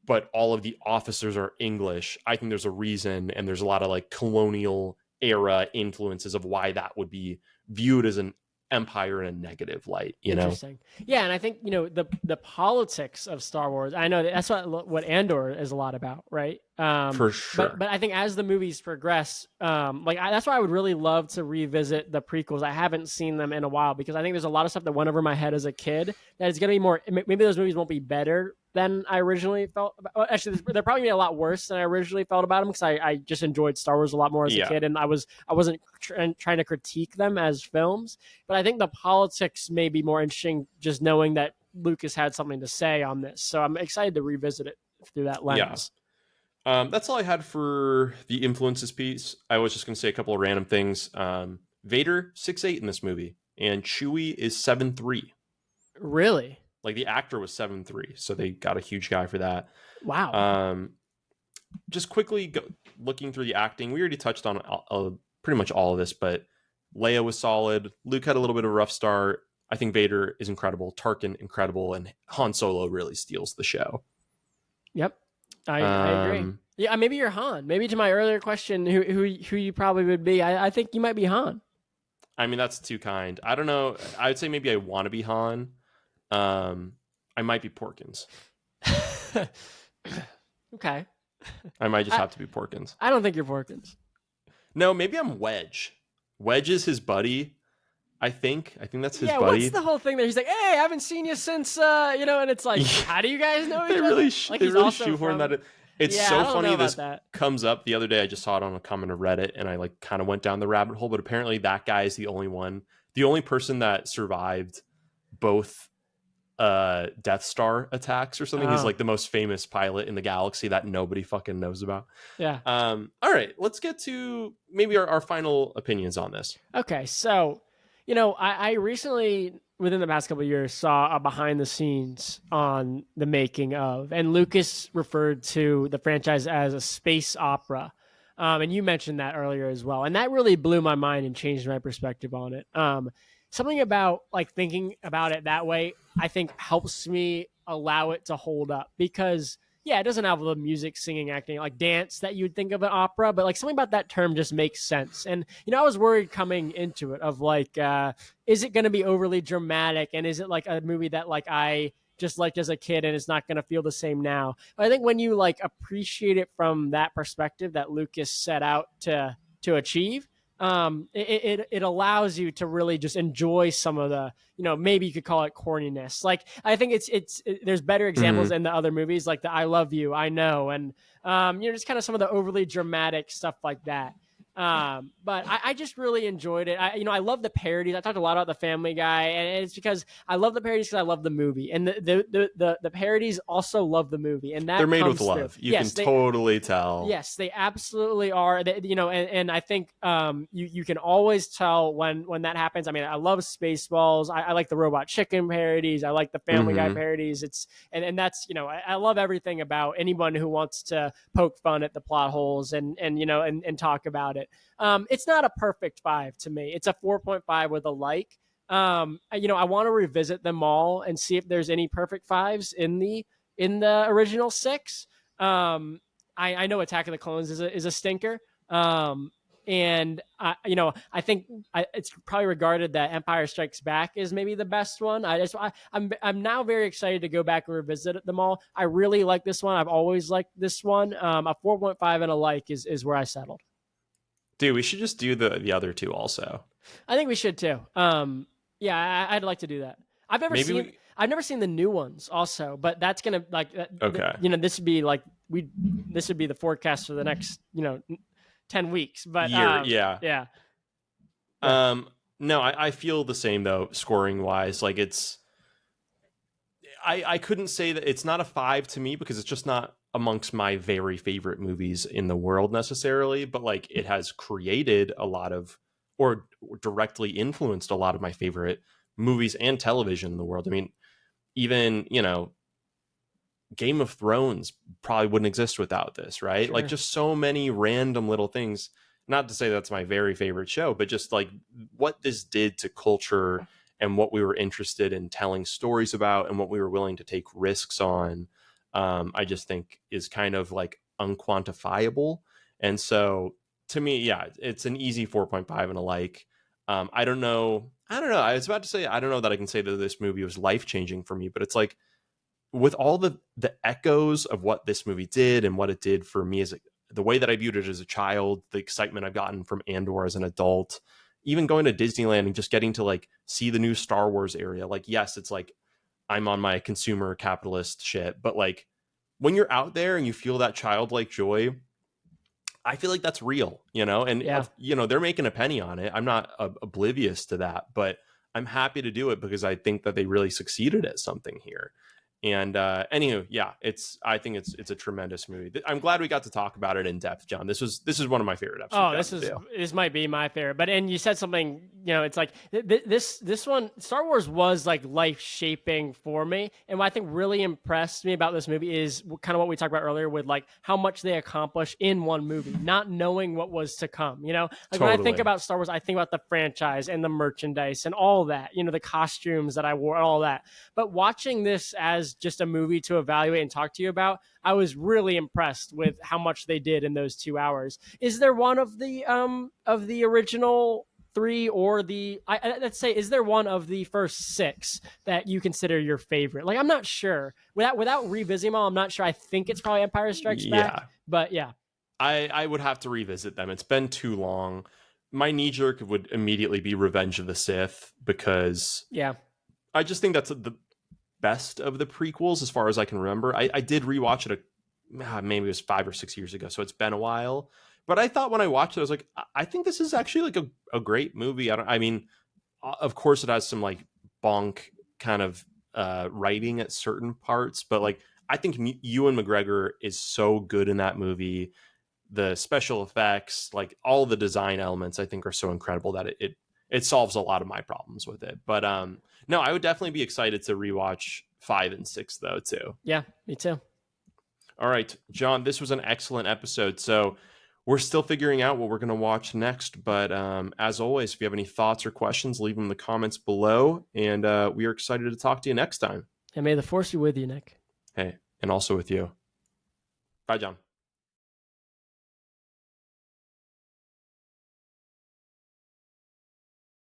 but all of the officers are English, I think there's a reason, and there's a lot of like colonial era influences of why that would be viewed as an empire in a negative light, you know? Interesting. Yeah, and I think, the politics of Star Wars, I know that's what Andor is a lot about, right? For sure. But I think as the movies progress, that's why I would really love to revisit the prequels. I haven't seen them in a while because I think there's a lot of stuff that went over my head as a kid that is going to be more, maybe those movies won't be better than I originally felt about. Well, actually, they're probably gonna be a lot worse than I originally felt about them because I just enjoyed Star Wars a lot more as a kid, and I wasn't trying to critique them as films. But I think the politics may be more interesting just knowing that Lucas had something to say on this. So I'm excited to revisit it through that lens. Yeah. That's all I had for the influences piece. I was just gonna say a couple of random things. Vader 6'8" in this movie, and Chewie is 7'3". Really? Like, the actor was 7'3", so they got a huge guy for that. Wow. Just quickly looking through the acting, we already touched on pretty much all of this, but Leia was solid. Luke had a little bit of a rough start. I think Vader is incredible. Tarkin, incredible. And Han Solo really steals the show. Yep. I agree. Yeah, maybe you're Han. Maybe to my earlier question, who you probably would be, I think you might be Han. I mean, that's too kind. I don't know. I would say maybe I want to be Han. I might be Porkins. Okay. I might just have to be Porkins. I don't think you're Porkins. No, maybe I'm Wedge. Wedge is his buddy. I think that's his buddy. Yeah, what's the whole thing there? He's like, hey, I haven't seen you since, and it's like, how do you guys know each other? They really shoehorn that in. It's so funny this that comes up. The other day, I just saw it on a comment of Reddit, and I like kind of went down the rabbit hole, but apparently that guy is the only person that survived both Death Star attacks or something. He's like the most famous pilot in the galaxy that nobody fucking knows about. Yeah. All right, let's get to maybe our final opinions on this. Okay, so I recently, within the past couple of years, saw a behind the scenes on the making of, and Lucas referred to the franchise as a space opera. And you mentioned that earlier as well. And that really blew my mind and changed my perspective on it. Something about like thinking about it that way, I think helps me allow it to hold up because it doesn't have the music, singing, acting, like dance that you would think of an opera, but like something about that term just makes sense. And, I was worried coming into it of like, is it going to be overly dramatic? And is it like a movie that like I just liked as a kid and it's not going to feel the same now? But I think when you like appreciate it from that perspective that Lucas set out to achieve, it allows you to really just enjoy some of the, maybe you could call it corniness. Like, I think there's better examples in the other movies, like the I Love You, I Know, and, just kind of some of the overly dramatic stuff like that. But I just really enjoyed it. I love the parodies. I talked a lot about the Family Guy, and it's because I love the parodies because I love the movie, and the parodies also love the movie, and that they're made with through. love. You can totally tell. Yes, they absolutely are. And I think you can always tell when that happens. I mean, I love Spaceballs. I like the Robot Chicken parodies. I like the Family Guy parodies. And that's I love everything about anyone who wants to poke fun at the plot holes and talk about it. It's not a perfect 5 to me. It's a 4.5 with a like. I want to revisit them all and see if there's any perfect 5s in the original 6. I know Attack of the Clones is a stinker. And I think it's probably regarded that Empire Strikes Back is maybe the best one. I'm now very excited to go back and revisit them all. I really like this one. I've always liked this one. A 4.5 and a like is where I settled. Dude, we should just do the other 2 also. I think we should too. I'd like to do that. I've never seen the new ones also, but that's gonna like okay. This would be like this would be the forecast for the next 10 weeks. But yeah. No, I feel the same though. Scoring wise, like I couldn't say that it's not a 5 to me because it's just not amongst my very favorite movies in the world necessarily, but like it has created a lot of or directly influenced a lot of my favorite movies and television in the world. I mean, even, Game of Thrones probably wouldn't exist without this, right? Sure. Like just so many random little things not to say that's my very favorite show, but just like what this did to culture and what we were interested in telling stories about and what we were willing to take risks on, I just think is kind of like unquantifiable. And so to me, yeah, it's an easy 4.5 and a like. I don't know. I was about to say, I don't know that I can say that this movie was life changing for me, but it's like with all the echoes of what this movie did and what it did for me as the way that I viewed it as a child, the excitement I've gotten from Andor as an adult, even going to Disneyland and just getting to like see the new Star Wars area. Like, yes, it's like I'm on my consumer capitalist shit, but like when you're out there and you feel that childlike joy, I feel like that's real, and Yeah. they're making a penny on it. I'm not oblivious to that, but I'm happy to do it because I think that they really succeeded at something here. And anywho, yeah, I think it's a tremendous movie. I'm glad we got to talk about it in depth, John. This is one of my favorite episodes. This might be my favorite. But and you said something, it's like this one, Star Wars was like life shaping for me. And what I think really impressed me about this movie is kind of what we talked about earlier with like how much they accomplish in one movie, not knowing what was to come. Like Totally. when I think about Star Wars, I think about the franchise and the merchandise and all that. The costumes that I wore, and all that. But watching this as just a movie to evaluate and talk to you about, I was really impressed with how much they did in those 2 hours. Is there one of the original 3 or let's say, is there one of the first 6 that you consider your favorite? Like, I'm not sure. Without revisiting them, I'm not sure. I think it's probably Empire Strikes Back. But yeah. I would have to revisit them. It's been too long. My knee jerk would immediately be Revenge of the Sith because I just think that's the best of the prequels as far as I can remember. I did rewatch it maybe it was 5 or 6 years ago, so it's been a while. But I thought when I watched it, I was like, I think this is actually like a great movie. I mean, of course it has some like bonk kind of writing at certain parts, but like I think Ewan McGregor is so good in that movie. The special effects, like all the design elements, I think are so incredible that it solves a lot of my problems with it. But no, I would definitely be excited to rewatch 5 and 6 though too. Yeah, me too. All right, John, this was an excellent episode. So we're still figuring out what we're going to watch next. But as always, if you have any thoughts or questions, leave them in the comments below. And we are excited to talk to you next time. And may the force be with you, Nick. Hey, and also with you. Bye, John.